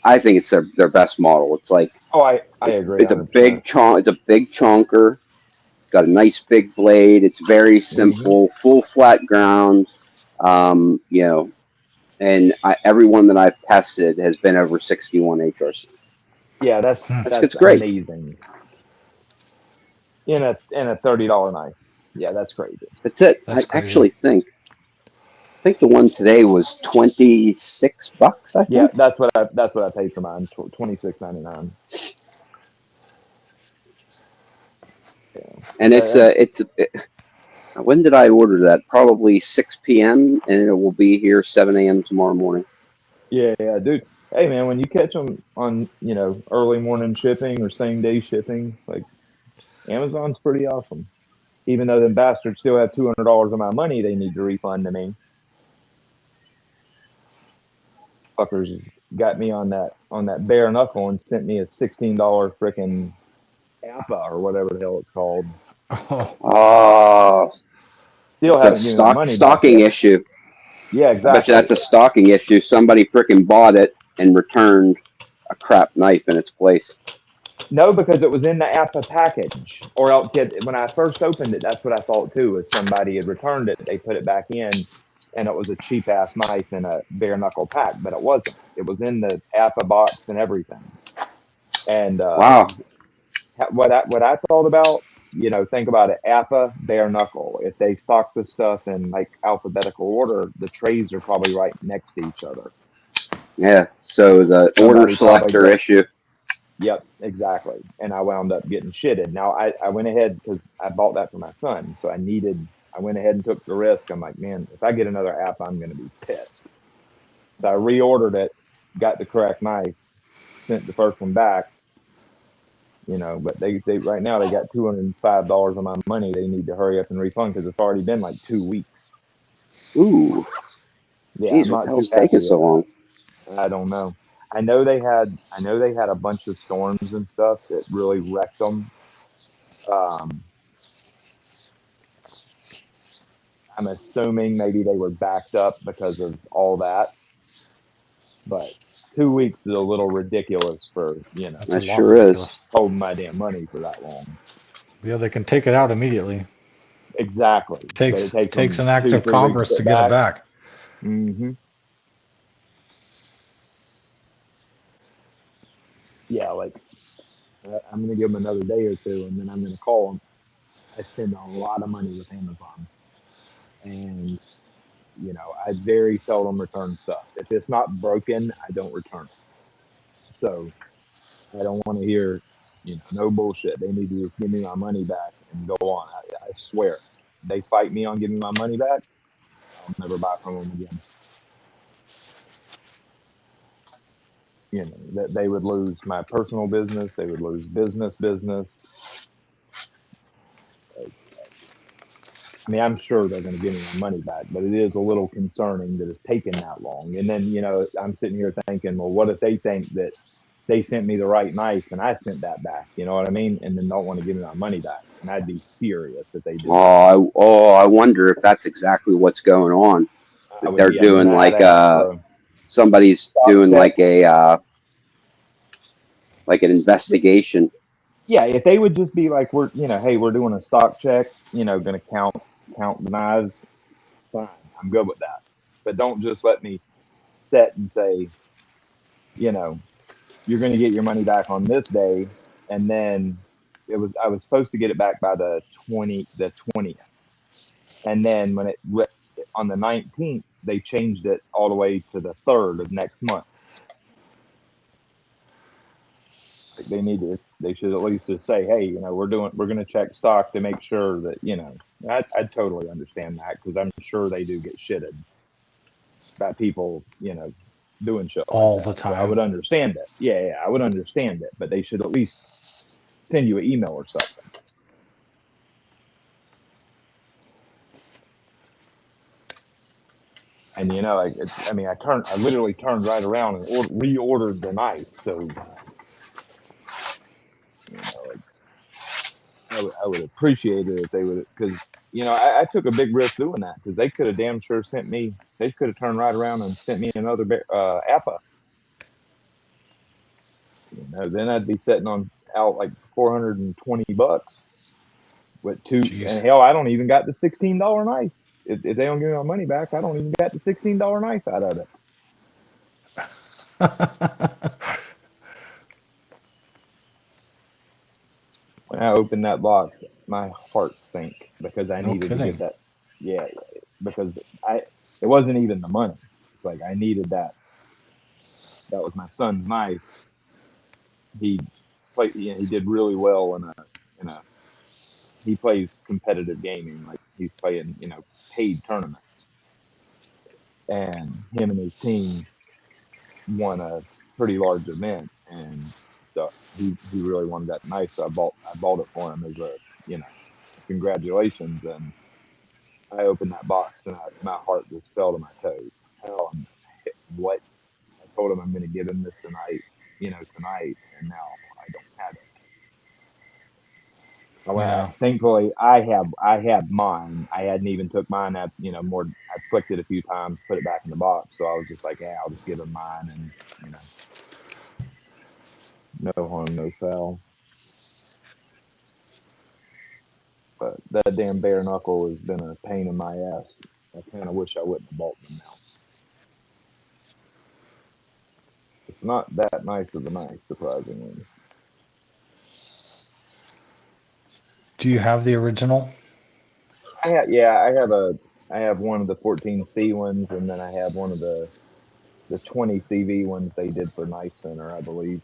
A: I think it's their best model. It's like
B: Oh, I agree
A: it's a
B: 100%.
A: big chonk. It's a big chonker. Got a nice big blade. It's very
B: Mm-hmm.
A: simple, full flat ground. You know, and every one that I've tested has been over 61 HRC.
B: Yeah,
C: Hmm.
A: It's
B: that's
A: great.
B: amazing. In a $30 knife. Yeah, that's crazy.
A: That's it.
C: That's
A: I
C: crazy.
A: actually think the one today was $26. I
B: Yeah,
A: think.
B: that's what I paid for mine. 26.99. Yeah,
A: And
B: that's
A: when did I order that? Probably 6 p.m. and it will be here 7 a.m. tomorrow morning.
B: yeah, dude. Hey man, when you catch them on early morning shipping or same day shipping, like Amazon's pretty awesome. Even though them bastards still have $200 of my money, they need to refund to me. Fuckers got me on that bare knuckle and sent me a $16 frickin' APA or whatever the hell it's called.
C: Oh,
A: Oh,
B: Still
A: it's a
B: haven't given me my money back
A: stocking
B: yet.
A: issue.
B: Yeah,
A: I bet you
B: exactly.
A: that's a stocking issue. Somebody freaking bought it and returned a crap knife in its place.
B: No, because it was in the APA package, or else when I first opened it, that's what I thought too. Is somebody had returned it, they put it back in, and it was a cheap ass knife in a bare knuckle pack, but it wasn't. It was in the APA box and everything. And
A: Wow.
B: what I thought about think about it, APA, bare knuckle. If they stock the stuff in like alphabetical order, the trays are probably right next to each other.
A: Yeah. So the order
B: Somebody probably
A: selector issue.
B: Yep, exactly. And I wound up getting shitted. Now I went ahead because I bought that for my son. So I went ahead and took the risk. I'm like, man, if I get another app, I'm going to be pissed. So I reordered it, got the correct knife, sent the first one back, but they right now they got $205 of my money. They need to hurry up and refund because it's already been like 2 weeks.
A: Ooh.
B: Yeah, I'm
A: Geez, what the
B: not too
A: hell's taking
B: happy
A: so
B: with
A: long?
B: that. I don't know. I know they had a bunch of storms and stuff that really wrecked them. Um, I'm assuming maybe they were backed up because of all that, but 2 weeks is a little ridiculous for
C: That's a
A: That
C: lot
A: sure is.
C: ridiculous.
B: holding my damn money for that long.
C: Yeah, they can take it out immediately.
B: Exactly, but it takes
C: Takes
B: them
C: an act
B: two,
C: of
B: 3 weeks to
C: Congress to
B: get
C: get it
B: back.
C: back.
B: hmm Yeah, like I'm gonna give them another day or two, and then I'm gonna call them. I spend a lot of money with Amazon, and I very seldom return stuff. If it's not broken, I don't return it. So I don't want to hear, no bullshit. They need to just give me my money back and go on. I swear, they fight me on giving my money back, I'll never buy from them again. That they would lose my personal business. They would lose business. I mean, I'm sure they're going to give me my money back, but it is a little concerning that it's taken that long. And then, I'm sitting here thinking, well, what if they think that they sent me the right knife and I sent that back? You know what I mean? And then don't want to give me my money back. And I'd be furious if they did that.
A: I wonder if that's exactly what's going on.
B: I
A: That
B: would
A: they're
B: be a
A: doing
B: mad ass, bro.
A: somebody's
B: Stock
A: doing
B: check.
A: like an investigation.
B: Yeah, if they would just be like, hey, we're doing a stock check, going to count the knives, fine, I'm good with that. But don't just let me set and say, you know, you're going to get your money back on this day, and then I was supposed to get it back by the 20th, and then on the 19th they changed it all the way to the 3rd of next month. Like they should at least just say, hey, we're going to check stock to make sure that I totally understand that because I'm sure they do get shitted by people doing shit like
C: All
B: that.
C: the
B: So I
C: time.
B: would understand it. Yeah, I would understand it, but they should at least send you an email or something. And I literally turned right around and reordered the knife. So like, I would appreciate it if they would, because I took a big risk doing that because they could have damn sure they could have turned right around and sent me another APA. Then I'd be sitting on out like $420 with two,
C: Jeez.
B: and hell, I don't even got the $16 knife. If they don't give me my money back, I don't even got the $16 knife out of it. When I opened that box, my heart sank because I
C: No
B: needed to
C: kidding.
B: give that. Yeah, because it wasn't even the money. It's like I needed that. That was my son's knife. He he did really well in a. He plays competitive gaming, like he's playing paid tournaments, and him and his team won a pretty large event, and so he really wanted that knife. So I bought it for him as a congratulations. And I opened that box and my heart just fell to my toes. Hell, what? I told him I'm going to give him this tonight, and now I don't have it.
C: Yeah.
B: Thankfully, I had mine. I hadn't even took mine up. More. I flicked it a few times, put it back in the box. So I was just like, yeah, I'll just give him mine, and you know, no harm, no foul. But that damn bare knuckle has been a pain in my ass. I kind of wish I wouldn't have bought them now. It's not that nice of a knife, surprisingly.
C: Do you have the original?
B: I have one of the 14C ones, and then I have one of the 20 CV ones they did for Knife Center, I believe.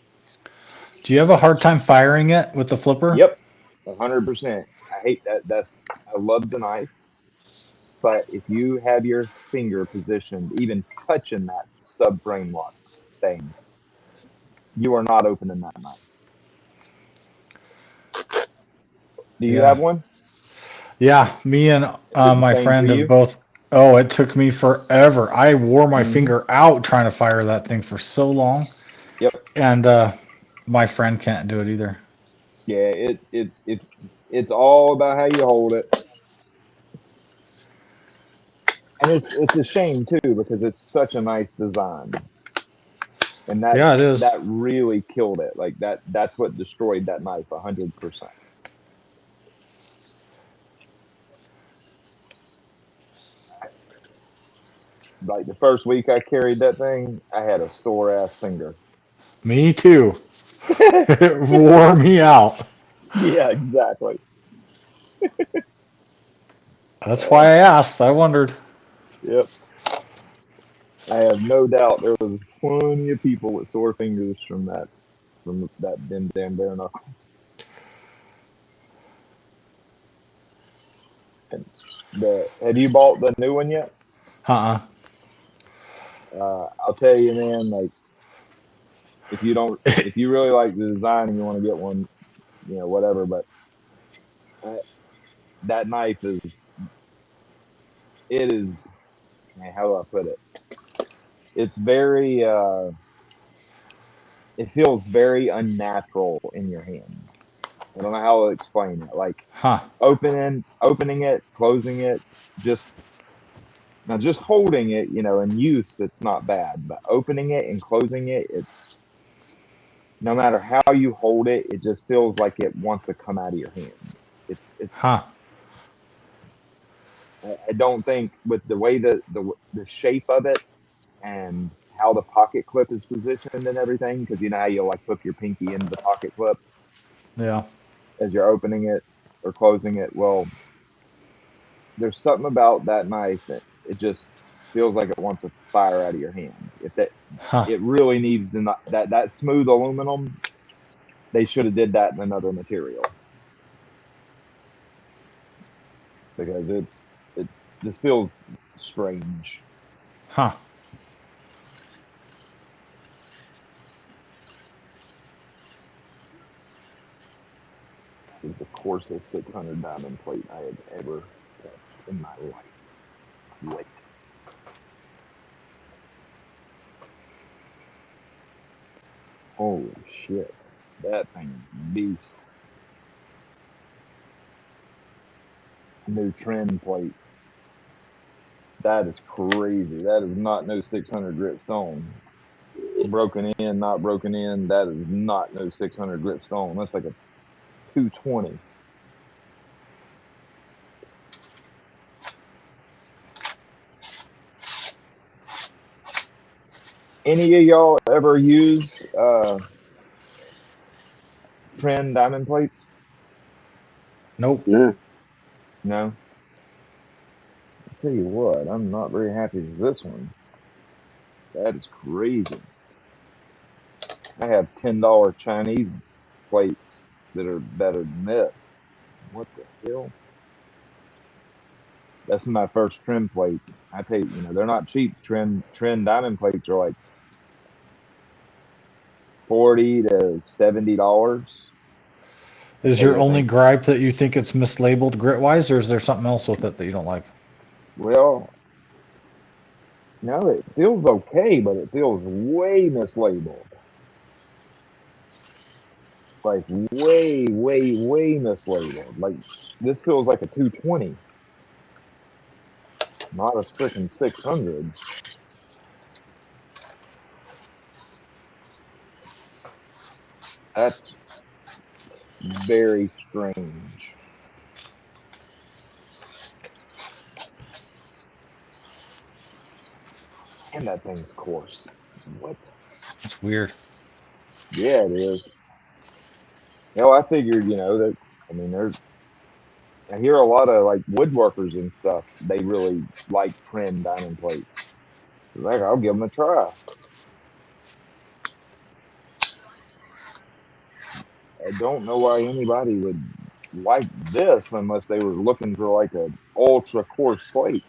C: Do you have a hard time firing it with the flipper?
B: Yep, 100%. I hate that. I love the knife, but if you have your finger positioned, even touching that subframe lock thing, you are not opening that knife. Do you have
C: Yeah.
B: one?
C: Yeah, me and
B: Is it the
C: my
B: same for
C: friend have
B: you?
C: both. Oh, it took me forever. I wore my
B: Hmm.
C: finger out trying to fire that thing for so long,
B: Yep.
C: and my friend can't do it either.
B: Yeah. It's all about how you hold it, and it's a shame too because it's such a nice design, and
C: Yeah, it is.
B: that really killed it. Like that's what destroyed that knife 100%. Like the first week I carried that thing, I had a sore ass finger.
C: Me too. It wore me out.
B: Yeah, exactly.
C: That's why
B: Uh,
C: I asked. I wondered.
B: yep. I have no doubt there was plenty of people with sore fingers from that them damn bare knuckles. And the have you bought the new one yet?
C: Uh-uh.
B: I'll tell you, man. Like if you really like the design and you want to get one, whatever. But I, that knife it is. Man, how do I put it? It's very. It feels very unnatural in your hand. I don't know how to explain it. Like
C: Huh.
B: opening it, closing it, just now just holding it, in use, it's not bad. But opening it and closing it, it's no matter how you hold it, it just feels like it wants to come out of your hand. It's
C: Huh.
B: I don't think with the way the shape of it and how the pocket clip is positioned and everything, because you know how you like hook your pinky into the pocket clip
C: Yeah.
B: as you're opening it or closing it. Well, there's something about that knife that it just feels like it wants to fire out of your hand. If that
C: Huh.
B: it really needs to not that smooth aluminum, they should have did that in another material because it's this feels strange.
C: Huh.
B: It was the coarsest 600 diamond plate I had ever touched in my life. Wait, holy shit, that thing is a beast. New trend plate. That is crazy. That is not no 600 grit stone. Broken in, not broken in. That is not no 600 grit stone. That's like a 220. Any of y'all ever used trend diamond plates?
C: Nope.
A: No.
B: No. I'll tell you what, I'm not very happy with this one. That is crazy. I have $10 Chinese plates that are better than this. What the hell? That's my first trim plate. I paid, they're not cheap. Trend diamond plates are like 40 to $70.
C: Is
B: What do
C: your
B: you
C: only
B: think?
C: gripe that you think it's mislabeled grit-wise, or is there something else with it that you don't like?
B: Well, no, it feels okay, but it feels way mislabeled. Like way, way, way mislabeled. Like this feels like a 220, not a freaking 600. That's very strange. And that thing's coarse. What?
C: It's weird.
B: Yeah, it is. I figured, that, I mean, I hear a lot of like woodworkers and stuff. They really like trend diamond plates. Like, I'll give them a try. I don't know why anybody would like this unless they were looking for like a ultra coarse plate.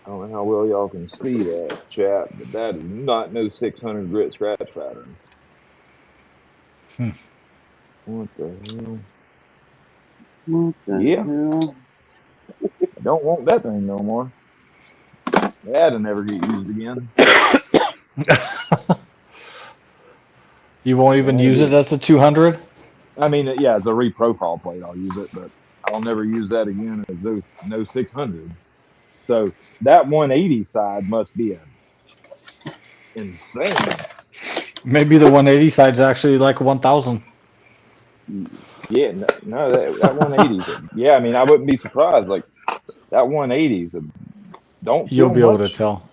B: I don't know how well y'all can see that, chat, but that is not no 600 grit scratch pattern.
C: Hmm.
B: What the hell?
A: What the
B: Yeah,
A: hell?
B: I don't want that thing no more. That'll never get used again.
C: You won't even use it as a 200?
B: I mean, yeah, as a reprofile plate, I'll use it, but I'll never use that again as no 600. So that 180 side must be insane.
C: Maybe the 180 side's actually like 1,000.
B: Yeah, no, that 180's yeah. I mean, I wouldn't be surprised. Like that 180's don't
C: You'll
B: feel
C: be able to
B: much.
C: tell.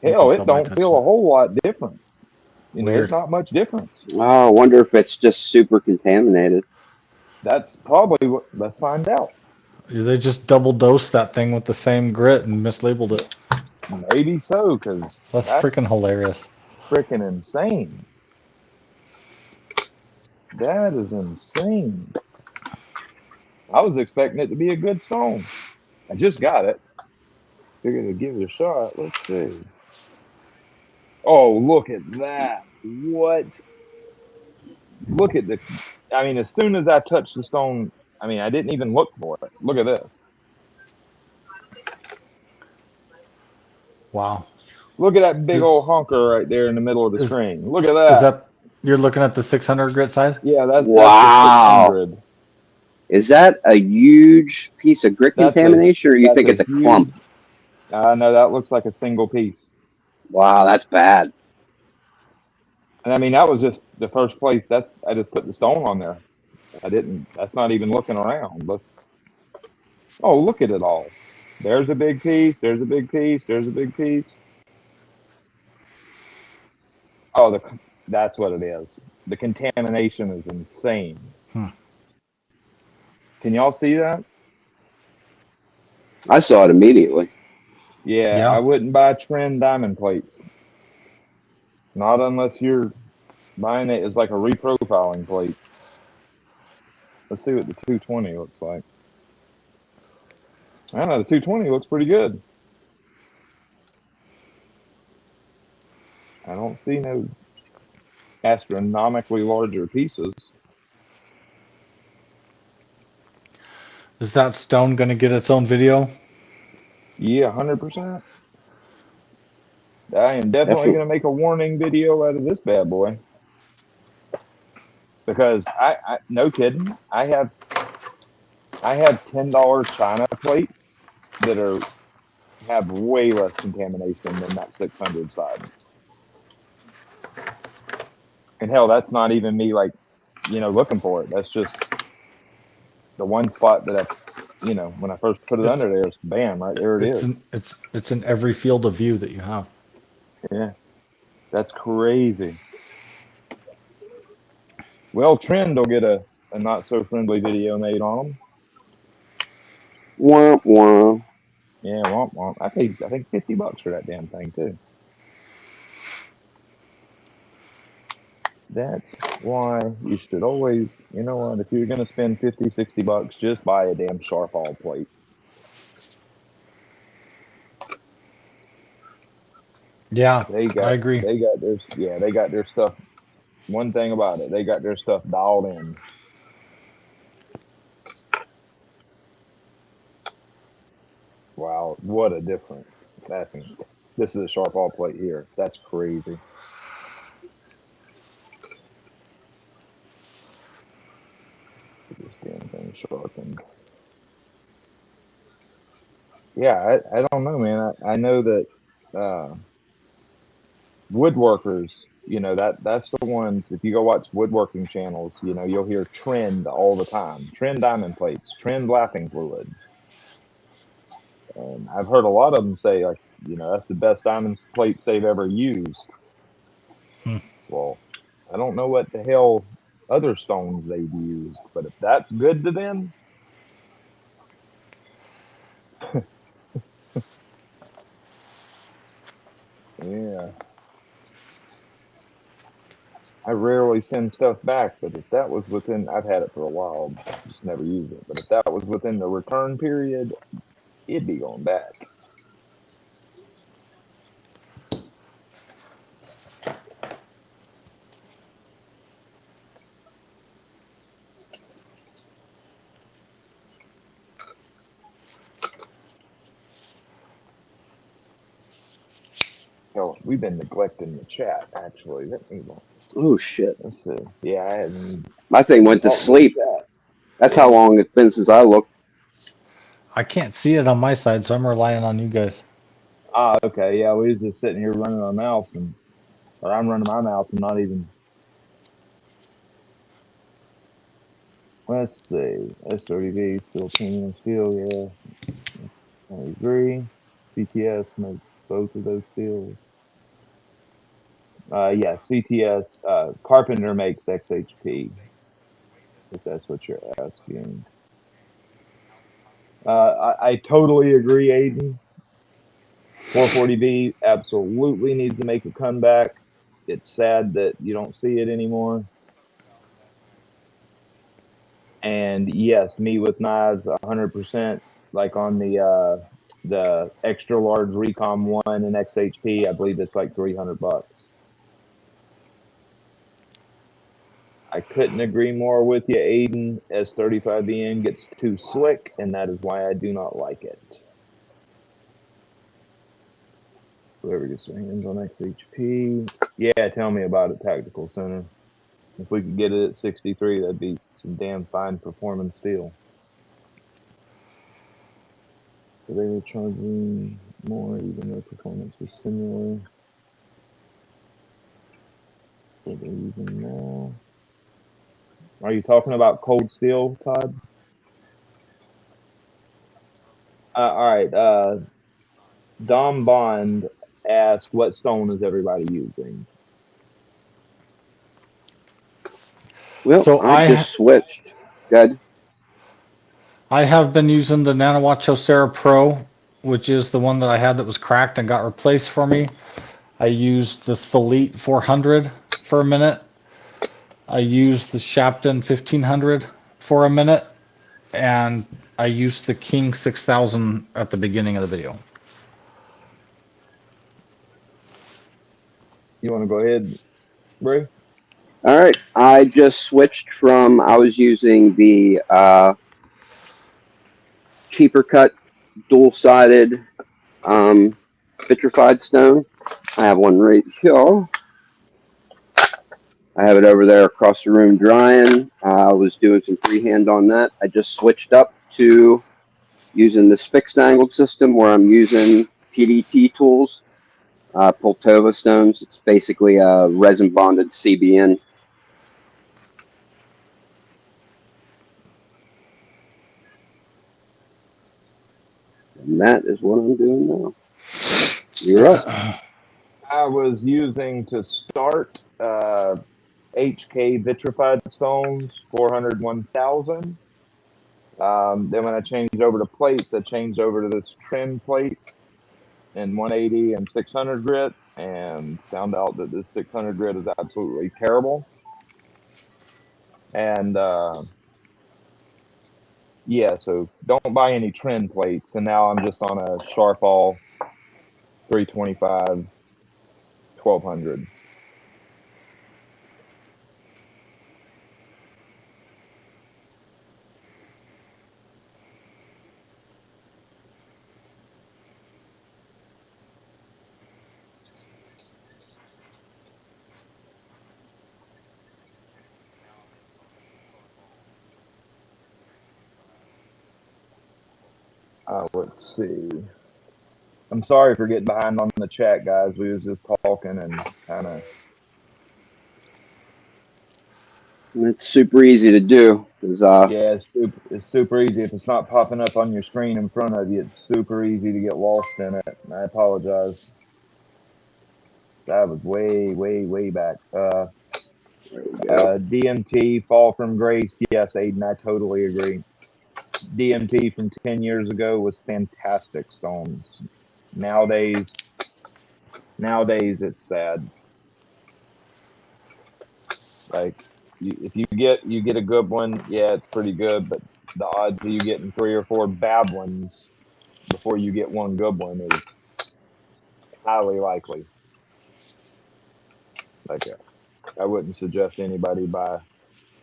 C: You can
B: Hell, it
C: tell by
B: don't feel
C: touching
B: a
C: it.
B: whole lot difference. You know, there's
C: Weird.
B: not much difference.
A: Oh, I wonder if it's just super contaminated.
B: That's probably what. Let's find out.
C: They just double dosed that thing with the same grit and mislabeled it.
B: Maybe so, because
C: That's
B: that's
C: freaking hilarious.
B: freaking insane. That is insane. I was expecting it to be a good stone. I just got it. Figured to give it a shot. Let's see. Oh, look at that. What? Look at the. I mean, as soon as I touched the stone, I mean, I didn't even look for it. Look at this.
C: Wow.
B: Look at that big
C: Is,
B: old honker right there in the middle of the
C: is
B: screen. Look at
C: is
B: that.
C: that you're looking at the 600 grit side?
B: Yeah, that's the
A: Wow.
B: 600.
A: Is that a huge piece of grit contamination, or you
B: That's
A: think
B: a
A: it's a
B: huge.
A: clump?
B: No, that looks like a single piece.
A: Wow, that's bad.
B: And I mean, that was just the first place. I just put the stone on there. I didn't. That's not even looking around. Let's. Oh, look at it all. There's a big piece. There's a big piece. There's a big piece. Oh, that's what it is. The contamination is insane.
C: Hmm.
B: Can y'all see that?
A: I saw it immediately.
B: Yeah, I
C: Yeah.
B: wouldn't buy trend diamond plates. Not unless you're buying it as like a reprofiling plate. Let's see what the 220 looks like. I don't know. The 220 looks pretty good. I don't see no astronomically larger pieces.
C: Is that stone going to get its own video?
B: Yeah, 100%. I am definitely
A: Definitely.
B: going to make a warning video out of this bad boy. Because no kidding, I have $10 China plates that have way less contamination than that 600 side. And hell, that's not even me like, looking for it. That's just the one spot that when I first put it
C: It's
B: under there, it's bam, right there it
C: it's
B: is.
C: in it's in every field of view that you have.
B: Yeah, that's crazy. Well, Trend will get a not so friendly video made on them.
A: Womp womp.
B: Yeah, womp womp. I think $50 for that damn thing too. That's why you should always, you know what, if you're going to spend 50, $60, just buy a damn sharp all plate.
C: Yeah,
B: They
C: I
B: got,
C: agree.
B: they got their stuff. One thing about it, they got their stuff dialed in. Wow, what a difference. This is a sharp all plate here. That's crazy. Get this damn thing sharpened. Yeah, I don't know, man. I know that woodworkers that's the ones. If you go watch woodworking channels, you'll hear trend all the time. Trend diamond plates, trend lapping fluid. And I've heard a lot of them say like, that's the best diamond plates they've ever used.
C: Hmm.
B: Well, I don't know what the hell other stones they've used, but if that's good to them, yeah. I rarely send stuff back, but if that was within, I've had it for a while, just never used it. But if that was within the return period, it'd be going back. Hell, we've been neglecting the chat, actually.
A: Oh shit!
B: Let's see. Yeah, I hadn't
A: My thing went to
B: talked to the
A: sleep.
B: chat.
A: That's how
B: Yeah.
A: long it's been since I looked.
C: I can't see it on my side, so I'm relying on you guys.
B: Okay. Yeah, we was just sitting here running our mouse, or I'm running my mouse and not even. Let's see. S30V still premium steel. Yeah, I agree. CTS makes both of those steels. Yeah, CTS. Carpenter makes XHP. If that's what you're asking. I totally agree, Aiden. 440B absolutely needs to make a comeback. It's sad that you don't see it anymore. And yes, me with knives, 100%. Like on the extra large Recom 1 and XHP, I believe it's like $300. I couldn't agree more with you, Aiden. S35BN gets too slick, and that is why I do not like it. Whoever gets their hands on XHP, yeah, tell me about it, Tactical Center. If we could get it at 63, that'd be some damn fine performance steel. So they were charging more, even though performance was similar. What they're using now. Are you talking about cold steel, Todd? All right. Dom Bond asked, "What stone is everybody using?"
A: Well,
C: So
A: I just switched. Good.
C: I have been using the Nanowatch Ocera Pro, which is the one that I had that was cracked and got replaced for me. I used the Thalite 400 for a minute. I used the Shapton 1500 for a minute, and I used the King 6000 at the beginning of the video.
B: You want to go ahead, Bray?
A: All right. I just switched from. I was using the cheaper cut, dual-sided vitrified stone. I have one right here. I have it over there across the room drying. I was doing some freehand on that. I just switched up to using this fixed angled system where I'm using PDT tools, Pultova stones. It's basically a resin bonded CBN. And that is what I'm doing now. You're up.
B: I was using to start HK vitrified stones, 400, 1000. Then when I changed over to plates, I changed over to this trim plate in 180 and 600 grit, and found out that this 600 grit is absolutely terrible. And yeah, so don't buy any trend plates. And now I'm just on a Sharpall 325 1200. Let's see. I'm sorry for getting behind on the chat, guys. We was just talking and kind of
A: It's super easy to do.
B: Yeah, it's super easy. If it's not popping up on your screen in front of you, it's super easy to get lost in it. I apologize. That was way back.
A: there we go.
B: DMT, Fall from Grace. Yes, Aiden, I totally agree. DMT from 10 years ago was fantastic stones. Nowadays, it's sad. Like if you get a good one, yeah, it's pretty good, but the odds of you getting 3 or 4 bad ones before you get one good one is highly likely. Like I wouldn't suggest anybody buy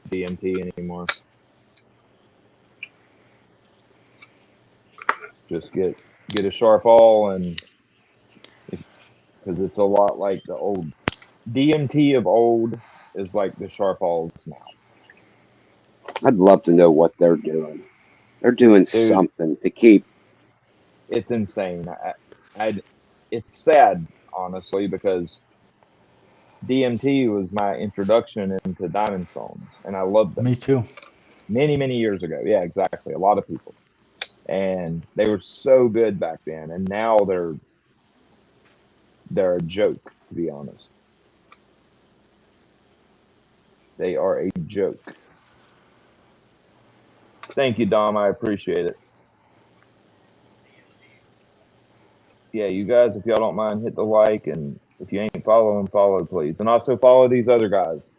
B: DMT anymore. Just get a sharp all, and because it's a lot like the old DMT of old is like the sharp alls now.
A: I'd love to know what they're doing. They're doing
B: Dude,
A: something to keep.
B: it's insane. It's sad, honestly, because DMT was my introduction into diamond stones, and I loved them
C: Me too.
B: many years ago. Yeah, exactly. A lot of people, and they were so good back then, and now they're a joke. To be honest, they are a joke. Thank you, Dom. I appreciate it. Yeah, you guys, if y'all don't mind, hit the like, and if you ain't following, follow, please, and also follow these other guys,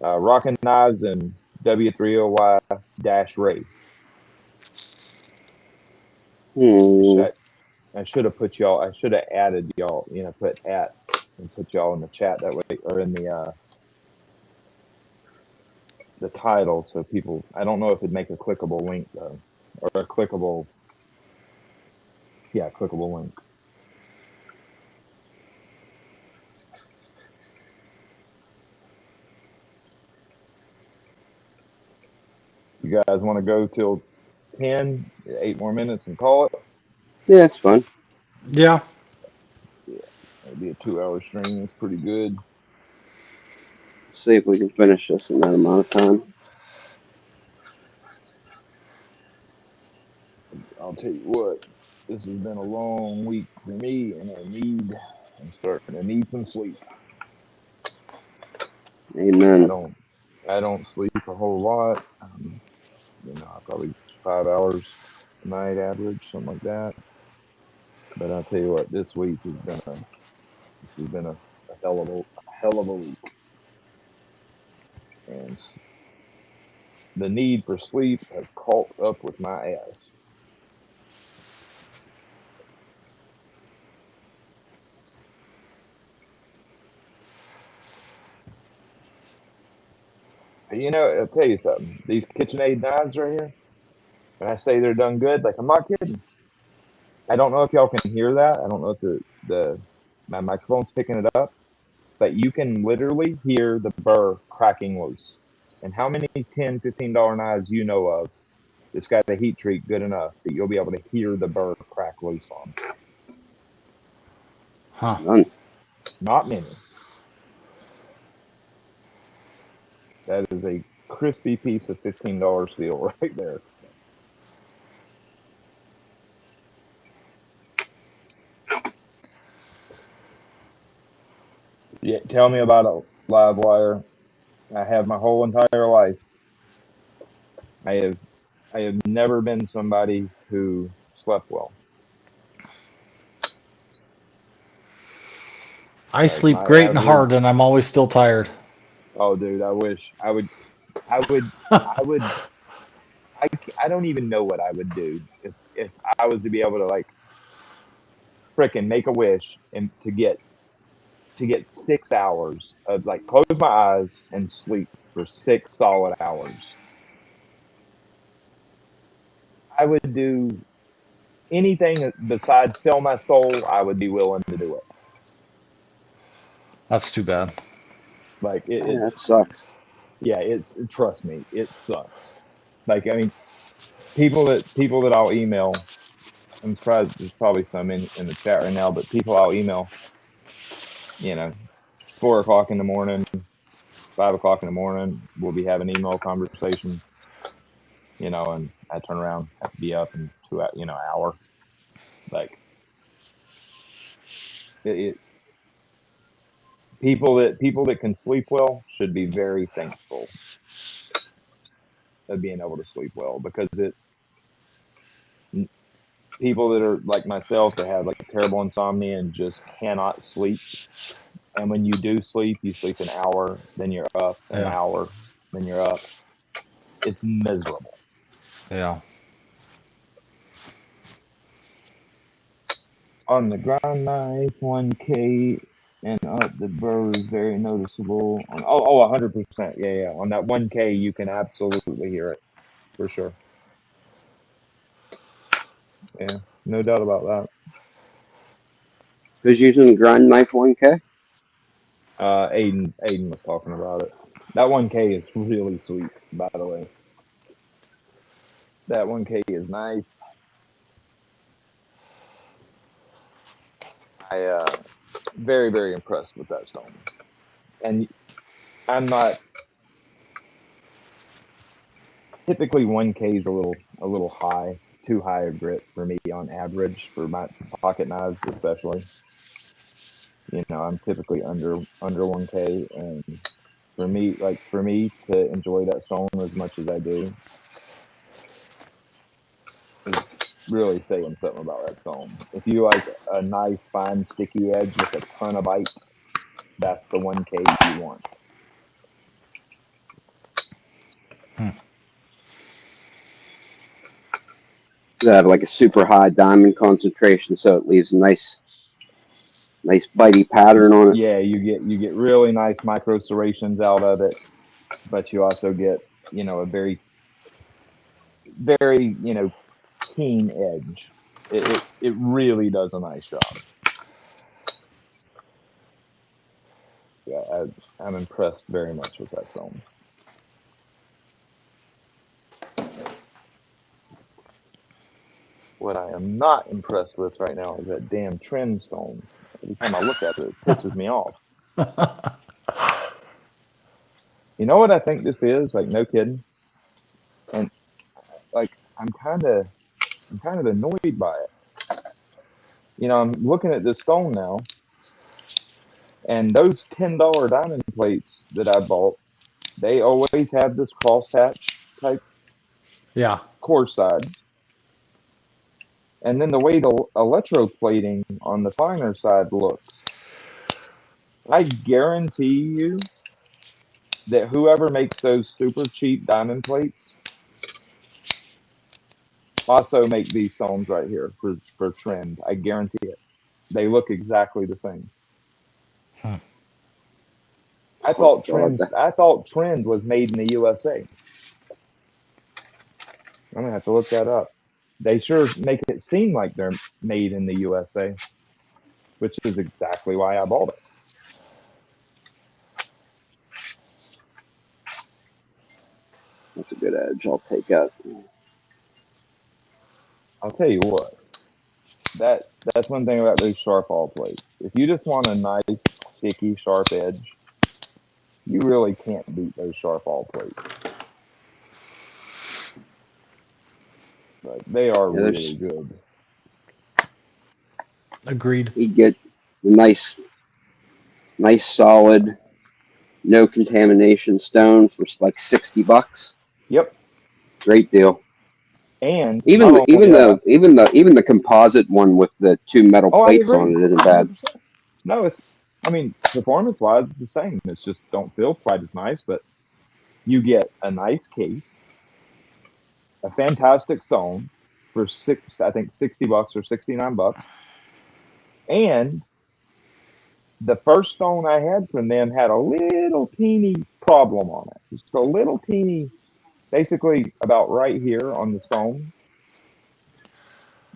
B: Rockin' Knives and W3OY Dash Ray.
A: Hmm.
B: I should have put y'all. I should have added y'all. Put at and put y'all in the chat that way, or in the title, so people. I don't know if it'd make a clickable link though, or a clickable. Yeah, clickable link. You guys want to go till 10, 8 more minutes, and call it?
A: Yeah, it's fun.
C: Yeah.
B: Yeah, it'll be a 2-hour stream. That's pretty good.
A: See if we can finish this in that amount of time.
B: I'll tell you what. This has been a long week for me, and I'm starting to need some sleep. I
A: Amen.
B: don't I don't sleep a whole lot. Probably 5 hours a night average, something like that. But I'll tell you what, this has been a hell of a week, and the need for sleep has caught up with my ass. But I'll tell you something. These KitchenAid knives right here, when I say they're done good, like I'm not kidding. I don't know if y'all can hear that. I don't know if the my microphone's picking it up, but you can literally hear the burr cracking loose. And how many $10, $15 knives you know of that's got a heat treat good enough that you'll be able to hear the burr crack loose on?
C: Huh.
A: None.
B: Not many. That is a crispy piece of $15 steel right there. Yeah, tell me about a live wire. I have my whole entire life. I have I have never been somebody who slept well.
C: I
B: Like
C: sleep
B: my
C: great and
B: average.
C: hard, and I'm always still tired.
B: Oh, dude, I wish I would, I would, I don't even know what I would do if I was to be able to like fricking make a wish and to get 6 hours of like close my eyes and sleep for 6 solid hours. I would do anything besides sell my soul. I would be willing to do it.
C: That's too bad.
B: Like
A: Yeah, that
B: it's
A: sucks.
B: yeah, trust me, it sucks. Like I mean, people that I'll email. I'm surprised there's probably some in the chat right now, but people I'll email, you know, 4 o'clock in the morning. 5 o'clock in the morning, we'll be having email conversations, and I turn around, have to be up in 2 hours, hour. Like it, people that can sleep well should be very thankful of being able to sleep well, because people that are like myself that have like terrible insomnia and just cannot sleep. And when you do sleep, you sleep an hour, then you're up, an hour, then you're up. It's miserable.
C: Yeah.
B: On the ground knife, 1K and up, the burr is very noticeable. 100%. Yeah. On that 1K, you can absolutely hear it, for sure. Yeah, no doubt about that.
A: Who's using the grind knife 1K?
B: Aiden was talking about it. That 1K is really sweet, by the way. That 1K is nice. I very, very impressed with that stone. And I'm not typically 1K is a little high, too high a grit for me on average for my pocket knives, especially. I'm typically under 1K, and for me to enjoy that stone as much as I do is really saying something about that stone. If you like a nice fine sticky edge with a ton of bite, that's the 1K you want.
A: They have like a super high diamond concentration, so it leaves a nice bitey pattern on it.
B: Yeah, you get really nice micro serrations out of it, but you also get a very very keen edge. It really does a nice job. Yeah, I'm impressed very much with that stone. What I am not impressed with right now is that damn trend stone. Every time I look at it, it pisses me off. You know what I think this is? Like, no kidding. And like, I'm kind of annoyed by it. I'm looking at this stone now, and those $10 diamond plates that I bought, they always have this crosshatch type
C: Yeah.
B: core side. And then the way the electroplating on the finer side looks, I guarantee you that whoever makes those super cheap diamond plates also make these stones right here for trend. I guarantee it. They look exactly the same.
C: Hmm.
B: I thought trend was made in the USA. I'm gonna have to look that up. They sure make it seem like they're made in the USA, which is exactly why I bought it.
A: That's a good edge. I'll take that.
B: I'll tell you what. That's one thing about those sharp all plates. If you just want a nice, sticky, sharp edge, you really can't beat those sharp all plates. Like, they are really good.
C: Agreed.
A: You get a nice solid, no contamination stone for like $60.
B: Yep.
A: Great deal.
B: And
A: even the composite one with the two metal plates on it isn't bad.
B: 100%. No, performance wise, it's the same. It's just don't feel quite as nice, but you get a nice case, a fantastic stone for $60 or $69, and the first stone I had from them had a little teeny problem on it. Just a little teeny, basically about right here on the stone.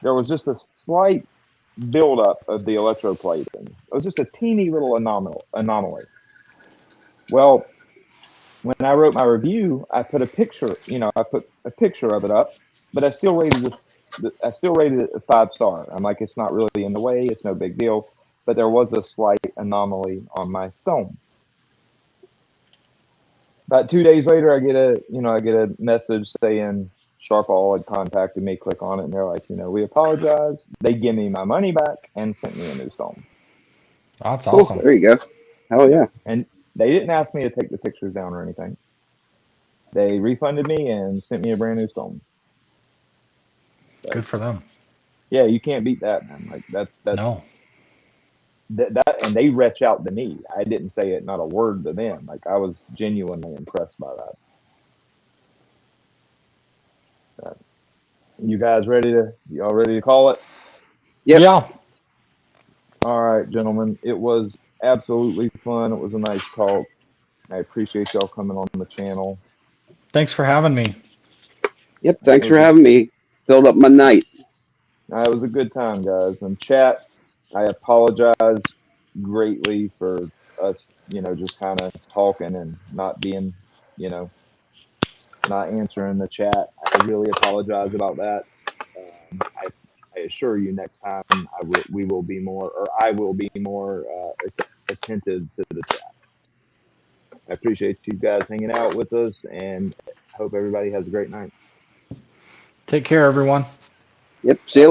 B: There was just a slight buildup of the electroplating. It was just a teeny little anomaly. Well, when I wrote my review, I put a picture. I put a picture of it up, but I still rated this. I still rated it a 5-star. I'm like, it's not really in the way. It's no big deal. But there was a slight anomaly on my stone. About 2 days later, I get a message saying Sharpall had contacted me. Click on it, and they're like, we apologize. They give me my money back and sent me a new stone.
C: That's
A: Cool.
C: awesome.
A: There you go. Hell yeah.
B: And they didn't ask me to take the pictures down or anything. They refunded me and sent me a brand new stone. So,
C: good for them.
B: Yeah, you can't beat that, man. Like that's
C: No.
B: that, and they retch out to me. I didn't say it, not a word to them. Like I was genuinely impressed by that. You guys y'all ready to call it?
A: Yep.
C: Yeah.
B: All right, gentlemen. It was absolutely fun. It was a nice talk. I appreciate y'all coming on the channel.
C: Thanks for having me.
A: Yep. Thanks for having me. Filled up my night.
B: It was a good time, guys. And chat, I apologize greatly for us, just kind of talking and not being, not answering the chat. I really apologize about that. I assure you, next time we will be more, or I will be more attentive to the chat. I appreciate you guys hanging out with us, and hope everybody has a great night.
C: Take care, everyone.
A: Yep. See you later.